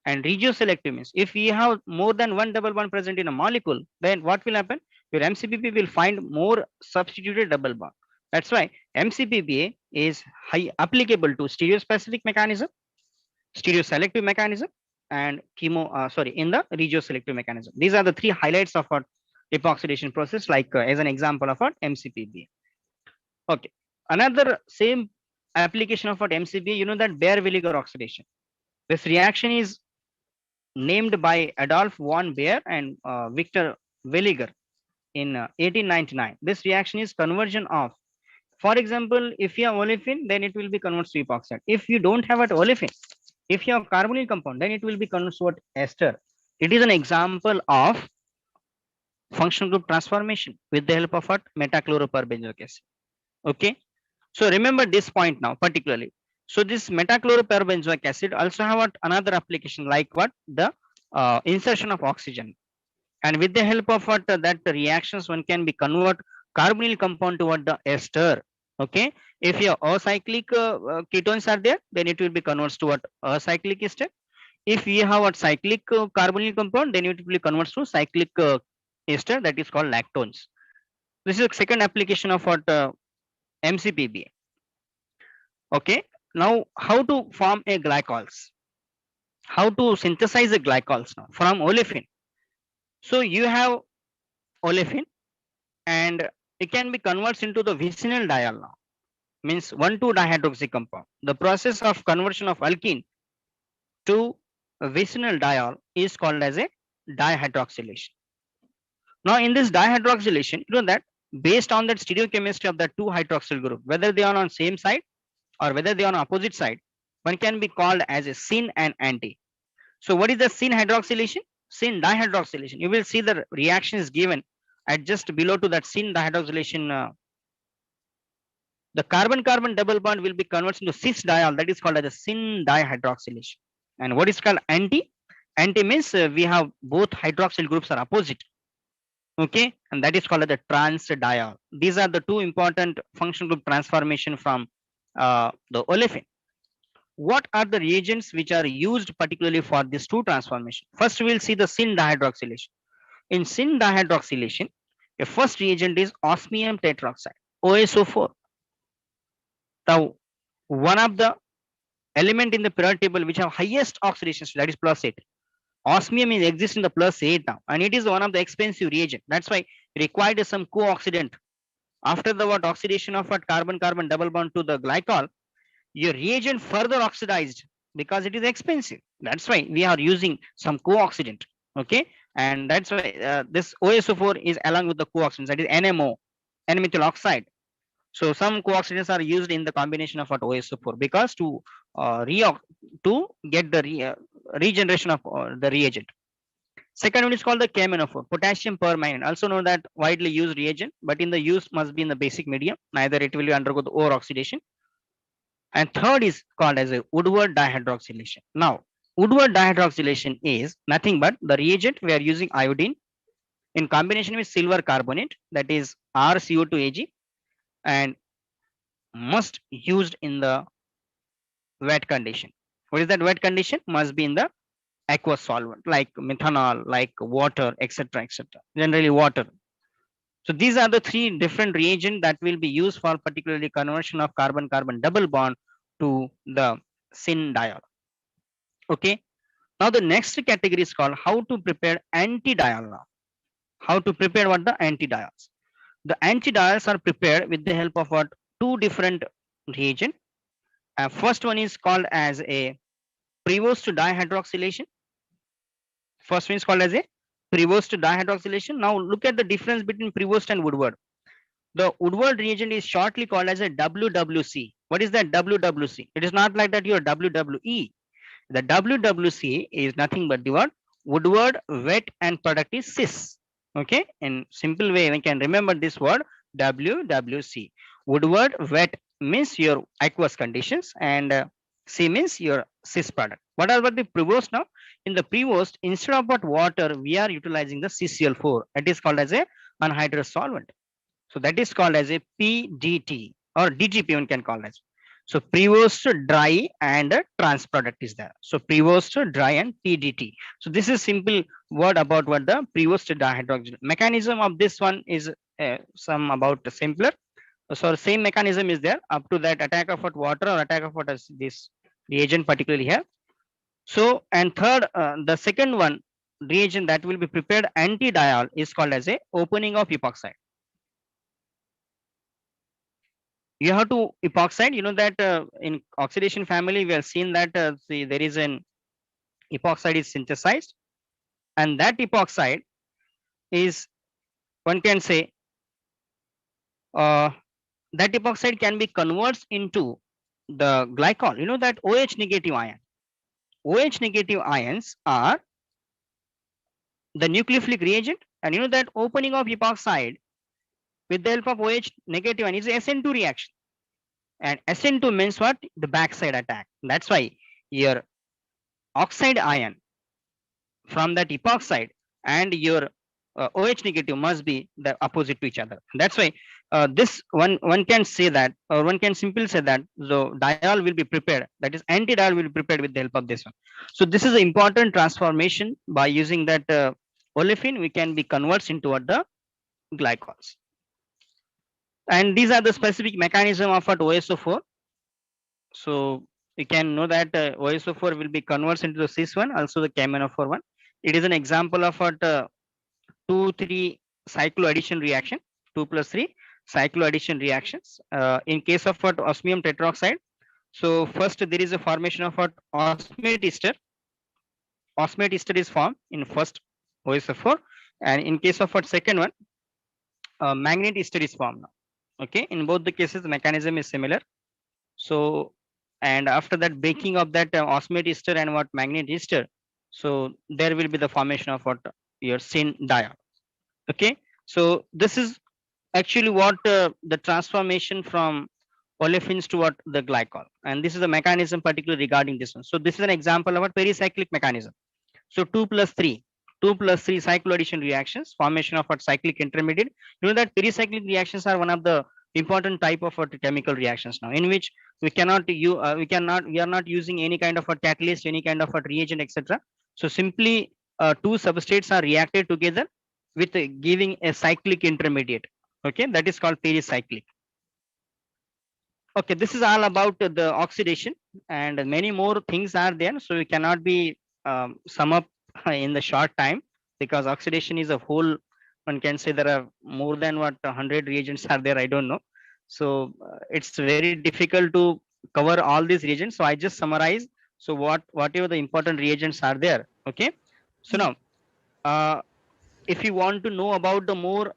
S1: And regioselective means if we have more than one double bond present in a molecule, then what will happen? Your MCPB will find more substituted double bond. That's why MCPBA is high applicable to stereospecific mechanism, stereoselective mechanism, and in the regioselective mechanism. These are the three highlights of our epoxidation process, like as an example of our MCPBA. Okay, another same application of what MCPBA, you know that Baer vinegar oxidation. This reaction is named by Adolf von Baer and Victor Villiger in 1899. This reaction is conversion of For example, if you have olefin, then it will be converted to epoxide. If you don't have an olefin, if you have carbonyl compound, then it will be converted to what? Ester. It is an example of functional group transformation with the help of what? Metachloroperbenzoic acid. Okay. So remember this point now particularly. So this metachloroperbenzoic acid also have what? Another application like what? The insertion of oxygen. And with the help of what? That reactions one can be convert carbonyl compound to what? The ester. Okay. If your acyclic ketones are there, then it will be converts to what? Acyclic ester. If we have a cyclic carbonyl compound, then it will be converts to cyclic ester, that is called lactones. This is the second application of what? MCPB. Okay. Now, how to form a glycols? How to synthesize a glycols now from olefin? So you have olefin, and it can be converted into the vicinal diol now. Means 1,2-dihydroxy compound. The process of conversion of alkene to a vicinal diol is called as a dihydroxylation. Now, in this dihydroxylation, you know that based on that stereochemistry of the two hydroxyl group, whether they are on same side or whether they are on opposite side, one can be called as a syn and anti. So what is the syn hydroxylation? Syn dihydroxylation. You will see the reaction is given at just below to that syn dihydroxylation. The carbon-carbon double bond will be converted into cis diol. That is called as a syn dihydroxylation. And what is called anti? Anti means we have both hydroxyl groups are opposite. Okay, and that is called as the trans diol. These are the two important functional group transformation from the olefin. What are the reagents which are used particularly for this two transformation? First, we will see the syn dihydroxylation. In syn dihydroxylation, the first reagent is osmium tetroxide, OSO4. Now, one of the element in the periodic table which have highest oxidation, that is +8. Osmium is exists in the +8 now, and it is one of the expensive reagent. That's why it required some co-oxidant. After the what oxidation of what carbon-carbon double bond to the glycol, your reagent further oxidized because it is expensive. That's why we are using some co-oxidant. Okay, and that's why this OSO4 is along with the co-oxidants, that is NMO, N-methyl oxide. So some co-oxidants are used in the combination of what OSO4 because to to get the regeneration of the reagent. Second one is called the KMNO4, potassium permanganate, also known that widely used reagent, but in the use must be in the basic medium, neither it will undergo the over oxidation. And third is called as a Woodward dihydroxylation. Now, Woodward dihydroxylation is nothing but the reagent we are using iodine in combination with silver carbonate, that is RCO2Ag, and must used in the wet condition. What is that wet condition? Must be in the aqueous solvent like methanol, like water, etc., etc. Generally water. So these are the three different reagents that will be used for particularly conversion of carbon-carbon double bond to the syn diol. Okay. Now the next category is called how to prepare anti-diol. Now, how to prepare what? The anti-diols. The anti-diols are prepared with the help of what? Two different reagent. First one is called as a Prevost dihydroxylation. First one is called as a Prevost dihydroxylation. Now look at the difference between Prevost and Woodward. The Woodward reagent is shortly called as a WWC. What is that WWC? It is not like that your WWE. The WWC is nothing but the word Woodward wet and product is cis. Okay, in simple way we can remember this word WWC. Woodward wet means your aqueous conditions, and C means your cis product. What are the Prevost now? In the Prevost, instead of what water, we are utilizing the CCl4. It is called as a anhydrous solvent. So that is called as a PDT or DGP one can call as. So Prevost dry and a trans product is there. So Prevost dry and PDT. So this is simple word about what the Prevost dihydroxylation. Mechanism of this one is some about simpler. So same mechanism is there up to that attack of what water or attack of what is this reagent particularly here. So and third, the second one reagent that will be prepared anti-diol is called as a opening of epoxide. You have to epoxide, you know that in oxidation family we have seen that see, there is an epoxide is synthesized, and that epoxide is, one can say, that epoxide can be converts into the glycol. You know that OH negative ion. OH negative ions are the nucleophilic reagent, and you know that opening of epoxide with the help of OH negative ion is a SN2 reaction. And SN2 means what? The backside attack. That's why your oxide ion from that epoxide and your OH negative must be the opposite to each other. That's why this one can say that, or one can simply say that the diol will be prepared, that is anti-diol will be prepared with the help of this one. So this is an important transformation. By using that olefin, we can be converts into what the glycols. And these are the specific mechanism of what OSO4. So we can know that OSO4 will be converts into the cis1, also the KMNO4 one. It is an example of what 2,3 cycloaddition reaction, 2 plus 3 cycloaddition reactions. In case of what osmium tetroxide, so first there is a formation of what osmate ester. Osmate ester is formed in first OSO4, and in case of what second one, magnate ester is formed now. Okay, in both the cases the mechanism is similar. So, and after that breaking of that osmate ester and what magnate ester, so there will be the formation of what your syn diol. Okay, so this is actually what the transformation from olefins to what the glycol, and this is the mechanism particularly regarding this one. So this is an example of a pericyclic mechanism. So 2 plus 3 cycloaddition reactions, formation of what cyclic intermediate. You know that pericyclic reactions are one of the important type of what chemical reactions now, in which we are not using any kind of a catalyst, any kind of a reagent, etc. So simply two substrates are reacted together with giving a cyclic intermediate. Okay, that is called pericyclic. Okay, this is all about the oxidation, and many more things are there, so we cannot be sum up in the short time, because oxidation is a whole, one can say there are more than what 100 reagents are there, I don't know. So it's very difficult to cover all these reagents, so I just summarize. So whatever the important reagents are there. Okay, so now uh, if you want to know about the more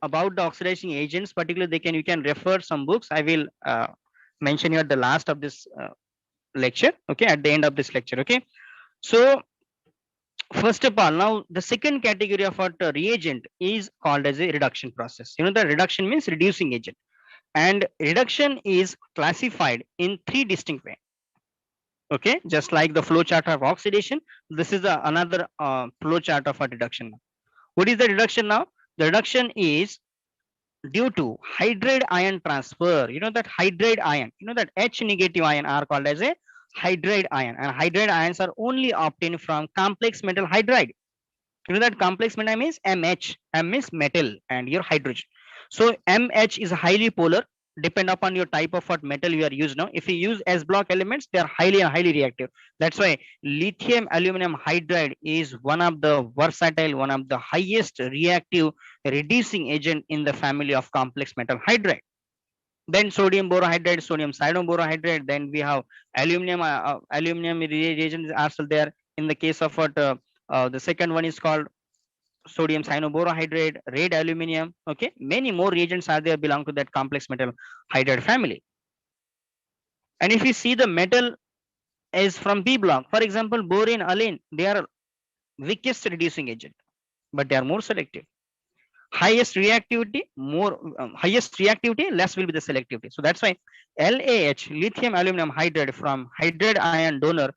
S1: about the oxidizing agents particularly, they can, you can refer some books. I will mention you at the last of this lecture. Okay, at the end of this lecture. Okay, so first of all, now the second category of what reagent is called as a reduction process. You know that reduction means reducing agent, and reduction is classified in three distinct ways. Okay, just like the flow chart of oxidation, this is another flow chart of a reduction. What is the reduction now? The reduction is due to hydride ion transfer. You know that hydride ion, you know that H negative ion are called as a hydride ion, and hydride ions are only obtained from complex metal hydride. You know that complex metal means MH. M is metal and your hydrogen. So MH is highly polar, depend upon your type of what metal you are used now. If you use S block elements, they are highly reactive. That's why lithium aluminum hydride is one of the versatile, one of the highest reactive reducing agent in the family of complex metal hydride. Then sodium borohydride, sodium cyano-borohydride. Then we have aluminum reagents are still there. In the case of what the second one is called sodium cyano-borohydride, red aluminum. Okay, many more reagents are there belong to that complex metal hydride family. And if you see the metal is from B block, for example, boron, alane, they are weakest reducing agent, but they are more selective. Highest reactivity, less will be the selectivity. So that's why LAH, lithium aluminum hydride from hydride ion donor,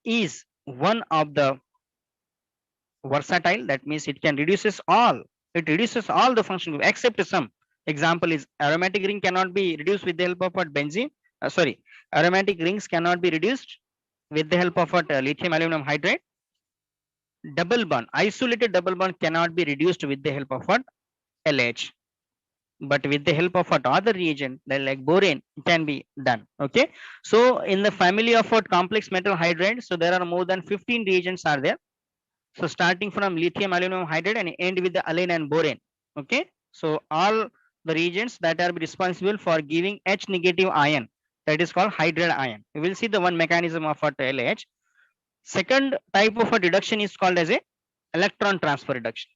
S1: is one of the versatile. That means it can reduces all the function except some. Example is aromatic ring cannot be reduced with the help of what benzene. Sorry, aromatic rings cannot be reduced with the help of what lithium aluminum hydride. Double bond, isolated double bond cannot be reduced with the help of what LH, but with the help of what other reagent like boron can be done. Okay, so in the family of what complex metal hydride, so there are more than 15 reagents are there. So starting from lithium aluminum hydride and end with the alane and boron. Okay, so all the reagents that are responsible for giving H negative ion, that is called hydride ion. We will see the one mechanism of what LH. Second type of a reduction is called as a electron transfer reduction.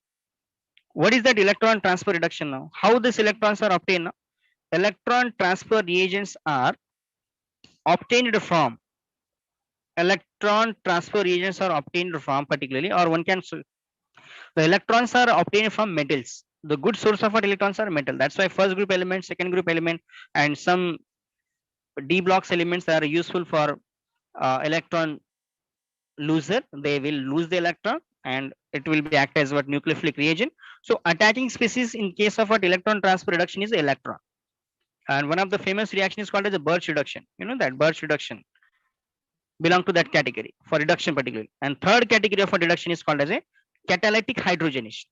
S1: What is that electron transfer reduction now? How these electrons are obtained now? electron transfer reagents are obtained from particularly, or one can the electrons are obtained from metals. The good source of our electrons are metal. That's why first group element, second group element, and some d blocks elements that are useful for electron loser. They will lose the electron and it will be act as what nucleophilic reagent. So attaching species in case of what electron transfer reduction is the electron. And one of the famous reaction is called as a Birch reduction. You know that Birch reduction belong to that category for reduction particularly. And third category of a reduction is called as a catalytic hydrogenation.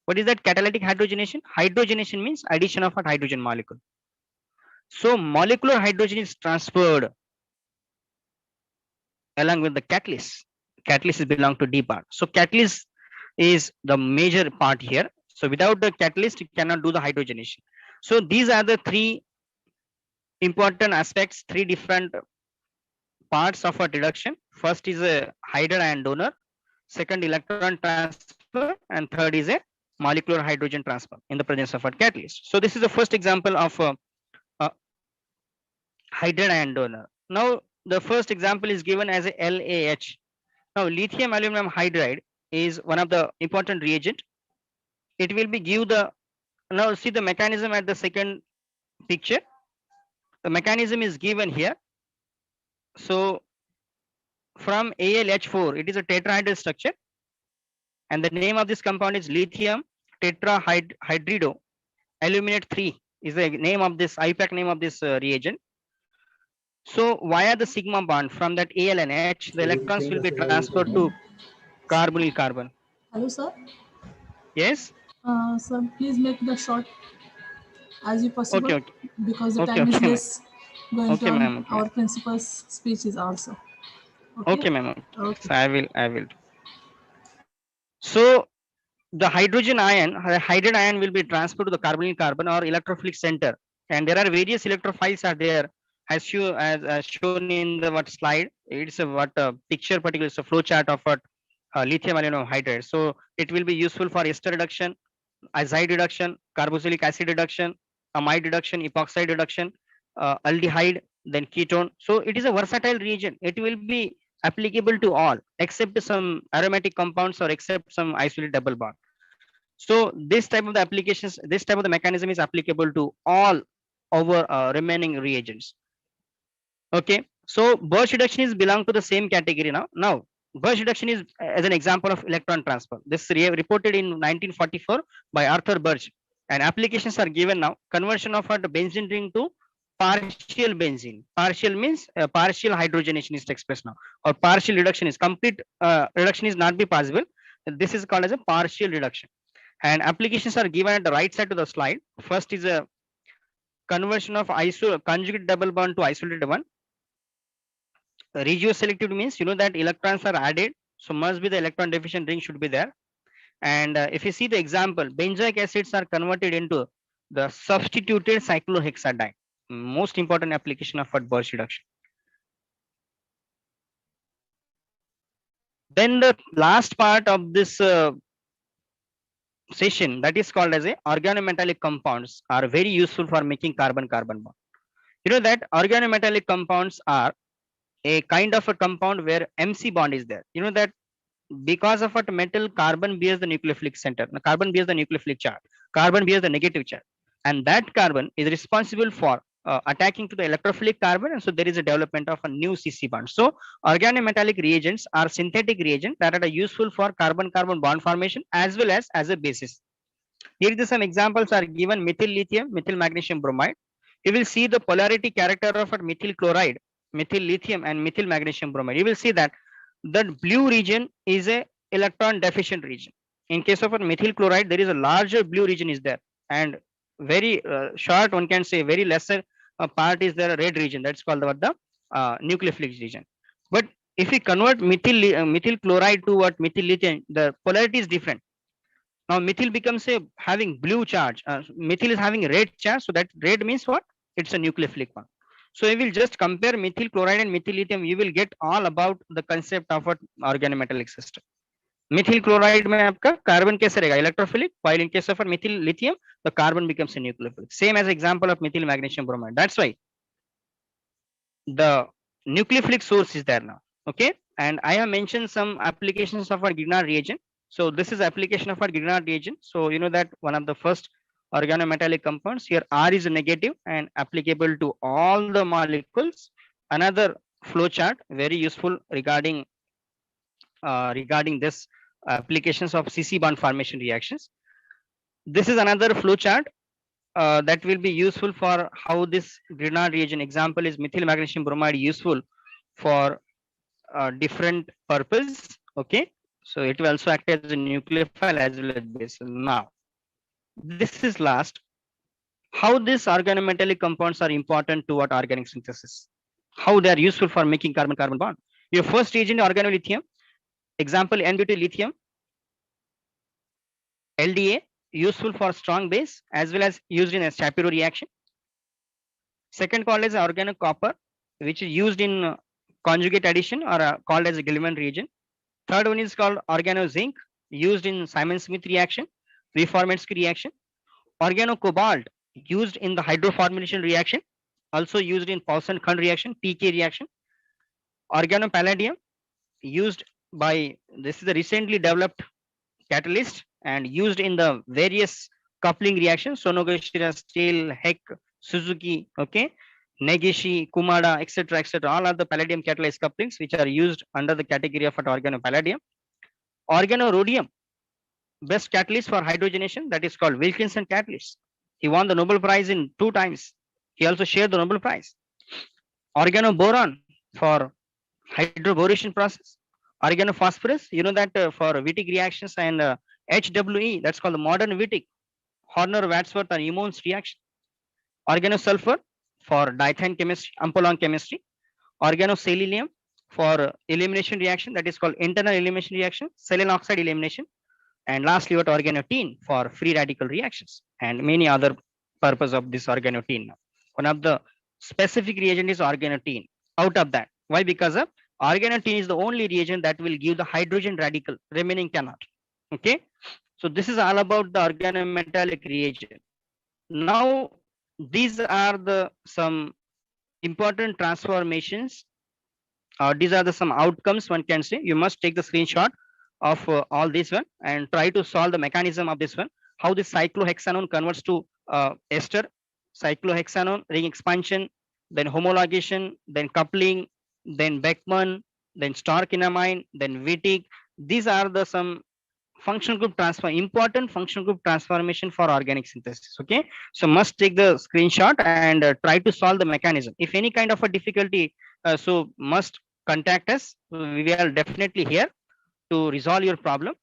S1: What is that catalytic hydrogenation? Hydrogenation means addition of a hydrogen molecule. So molecular hydrogen is transferred along with the catalyst. Catalyst is belong to D part. So catalyst is the major part here. So without the catalyst, you cannot do the hydrogenation. So these are the three important aspects, three different parts of a reduction. First is a hydrogen ion donor, second electron transfer, and third is a molecular hydrogen transfer in the presence of a catalyst. So this is the first example of a hydrogen ion donor. Now the first example is given as a LAH. Now lithium aluminum hydride is one of the important reagent. It will be give the, now see the mechanism at the second picture. The mechanism is given here. So from AlH4, it is a tetrahedral structure, and the name of this compound is lithium tetrahydrido aluminate 3 is the name of this IPAC name of this reagent. So via the sigma bond from that Al and H, the electrons will be transferred to carbonyl carbon.
S2: Hello, sir.
S1: Yes.
S2: Sir, please make the short as you possible,
S1: Okay.
S2: because the
S1: Okay.
S2: time is
S1: Okay, ma'am.
S2: less going
S1: Okay,
S2: to
S1: ma'am. Okay,
S2: our
S1: ma'am.
S2: principal's speeches also. Okay.
S1: Okay, ma'am. Okay.
S2: Okay.
S1: So I will. So the hydrogen ion will be transferred to the carbonyl carbon or electrophilic center, and there are various electrophiles are there as shown in the what slide. It's a what picture particular, it's a flow chart of what lithium aluminum hydride. So it will be useful for ester reduction, azide reduction, carboxylic acid reduction, amide reduction, epoxide reduction, aldehyde, then ketone. So it is a versatile reagent. It will be applicable to all except some aromatic compounds or except some isolated double bond. So this type of the applications, this type of the mechanism is applicable to all our remaining reagents. Okay, so Birch reduction is belong to the same category now. Now Birch reduction is as an example of electron transfer. This reported in 1944 by Arthur Birch, and applications are given now. Conversion of a benzene ring to partial benzene. Partial means partial hydrogenation is expressed now, or partial reduction is complete reduction is not be possible. This is called as a partial reduction, and applications are given at the right side to the slide. First is a conversion of conjugate double bond to isolated one. Regioselective means you know that electrons are added, so must be the electron deficient ring should be there. And if you see the example, benzoic acids are converted into the substituted cyclohexadiene. Most important application of what Birch reduction. Then the last part of this session, that is called as a organometallic compounds, are very useful for making carbon-carbon bond. You know that organometallic compounds are a kind of a compound where MC bond is there. You know that because of what metal, carbon bears the nucleophilic center, carbon bears the nucleophilic charge, carbon bears the negative charge, and that carbon is responsible for attacking to the electrophilic carbon, and so there is a development of a new CC bond. So organometallic reagents are synthetic reagents that are useful for carbon-carbon bond formation as well as a basis. Here is some examples are given: methyl lithium, methyl magnesium bromide. You will see the polarity character of a methyl chloride, methyl lithium, and methyl magnesium bromide. You will see that the blue region is a electron deficient region. In case of a methyl chloride, there is a larger blue region is there, and very short, one can say very lesser part is there, a red region, that's called what the nucleophilic region. But if we convert methyl chloride to what methyl lithium, the polarity is different. Now methyl becomes a having blue charge, methyl is having red charge, so that red means what, it's a nucleophilic one. So we will just compare methyl chloride and methyl lithium. You will get all about the concept of what organometallic system. Mithil chloride में आपका carbon कैसे रहेगा, electrophilic, while in case of methyl lithium the carbon becomes a nucleophilic, same as example of methyl magnesium bromide. That's why the nucleophilic source is there now. Okay, and I have mentioned some applications of our Grignard reagent. So this is application of our Grignard reagent. So you know that one of the first organometallic compounds here, R is negative and applicable to all the molecules. Another flow chart very useful regarding this applications of CC bond formation reactions. This is another flow chart that will be useful for how this Grignard reagent example is methyl magnesium bromide useful for different purpose. Okay, so it will also act as a nucleophile as well as base. Now this is last, how these organometallic compounds are important to what organic synthesis, how they are useful for making carbon carbon bond. Your first reagent organolithium, example n-butyl lithium, LDA, useful for strong base as well as used in a Shapiro reaction. Second called as organic copper, which is used in conjugate addition or called as a Gilman reagent. Third one is called organo zinc, used in Simon-Smith reaction, Reformatsky reaction. Organo cobalt, used in the hydroformylation reaction, also used in Paulson-Khand reaction, PK reaction. Organo palladium, used by, this is a recently developed catalyst and used in the various coupling reactions, Sonogashira Steel, Heck, Suzuki, okay, Negishi, Kumada, etc., etc. All are the palladium catalyzed couplings which are used under the category of organopalladium. Organorhodium, best catalyst for hydrogenation, that is called Wilkinson catalyst. He won the Nobel Prize in 2 times. He also shared the Nobel Prize. Organoboron for hydroboration process. Organophosphorus, you know that for Wittig reactions and HWE, that's called the modern Wittig, Horner, Wadsworth, and Emmons reaction. Organosulfur for diethane chemistry, Ampolon chemistry. Organoselenium for elimination reaction, that is called internal elimination reaction, selenium oxide elimination. And lastly, what organotene for free radical reactions and many other purpose of this organotene. One of the specific reagent is organotene. Out of that, why? Because of organotene is the only reagent that will give the hydrogen radical, remaining cannot. Okay, so this is all about the organometallic reagent. Now these are the some important transformations, these are the some outcomes one can say. You must take the screenshot of all this one and try to solve the mechanism of this one, how this cyclohexanone converts to ester, cyclohexanone ring expansion, then homologation, then coupling, then Beckmann, then Stark-enamine, then Wittig. These are the some functional group transfer, important functional group transformation for organic synthesis. Okay, so must take the screenshot and try to solve the mechanism. If any kind of a difficulty, so must contact us. We are definitely here to resolve your problem.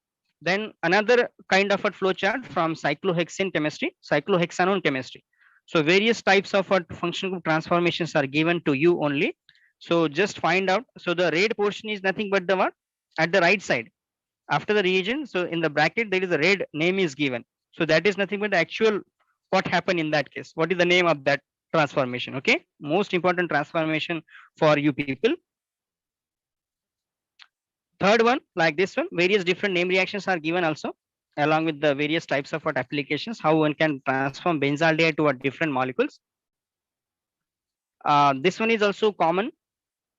S1: Then another kind of a flow chart from cyclohexane chemistry, cyclohexanone chemistry. So various types of functional group transformations are given to you only. So just find out. So the red portion is nothing but the one at the right side after the reagent. So in the bracket there is a red name is given. So that is nothing but the actual what happened in that case. What is the name of that transformation? Okay, most important transformation for you people. Third one, like this one, various different name reactions are given also, along with the various types of what applications, how one can transform benzaldehyde to what different molecules. This one is also common,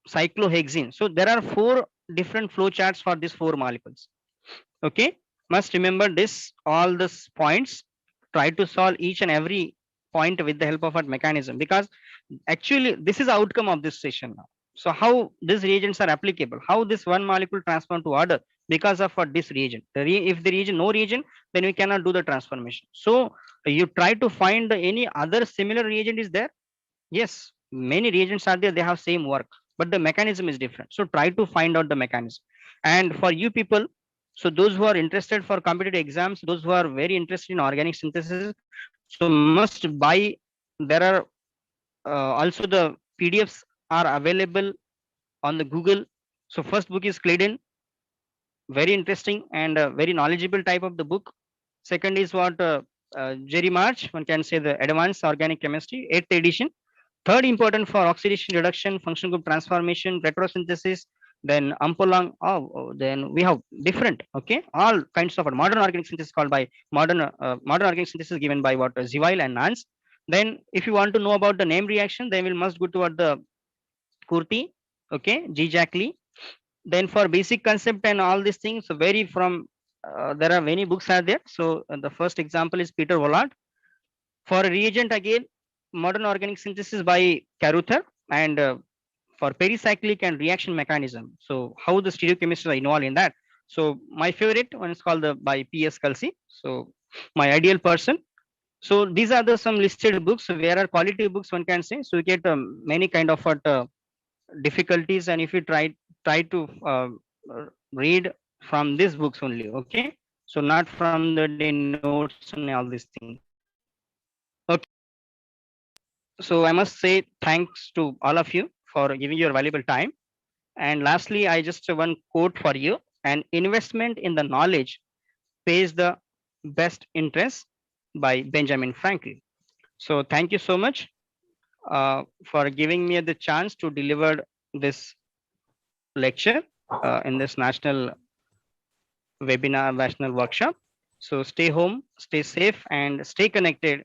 S1: cyclohexene. So there are 4 different flow charts for these 4 molecules. Okay, must remember this, all these points. Try to solve each and every point with the help of a mechanism, because actually this is the outcome of this session now. So how these reagents are applicable, how this one molecule transform to other because of what this reagent. If the reagent no reagent, then we cannot do the transformation. So you try to find any other similar reagent is there. Yes, many reagents are there, they have same work, but the mechanism is different. So try to find out the mechanism. And for you people, so those who are interested for competitive exams, those who are very interested in organic synthesis, so must buy. There are also the PDFs are available on the Google. So first book is Claydon, very interesting and very knowledgeable type of the book. Second is what Jerry March, one can say the Advanced Organic Chemistry, 8th edition. Third important for oxidation reduction, functional group transformation, retrosynthesis, then Ampolang. Then we have different, okay, all kinds of modern organic synthesis called by modern organic synthesis given by what Zivile and Nance. Then if you want to know about the name reaction, then we must go toward the Kurti, okay, G. Jack Lee. Then for basic concept and all these things vary from there are many books are there. So the first example is Peter Wollard. For a reagent again, modern organic synthesis by Carruthers, and for pericyclic and reaction mechanism. So how the stereochemists are involved in that. So my favorite one is called the by P.S. Kelsey. So my ideal person. So these are the some listed books where are quality books one can say. So you get many kind of difficulties, and if you try to read from these books only, okay, so not from the notes and all these things, okay. So I must say thanks to all of you for giving your valuable time. And lastly, I just one quote for you: an investment in the knowledge pays the best interest, by Benjamin Franklin. So thank you so much for giving me the chance to deliver this lecture in this national webinar, national workshop. So stay home, stay safe, and stay connected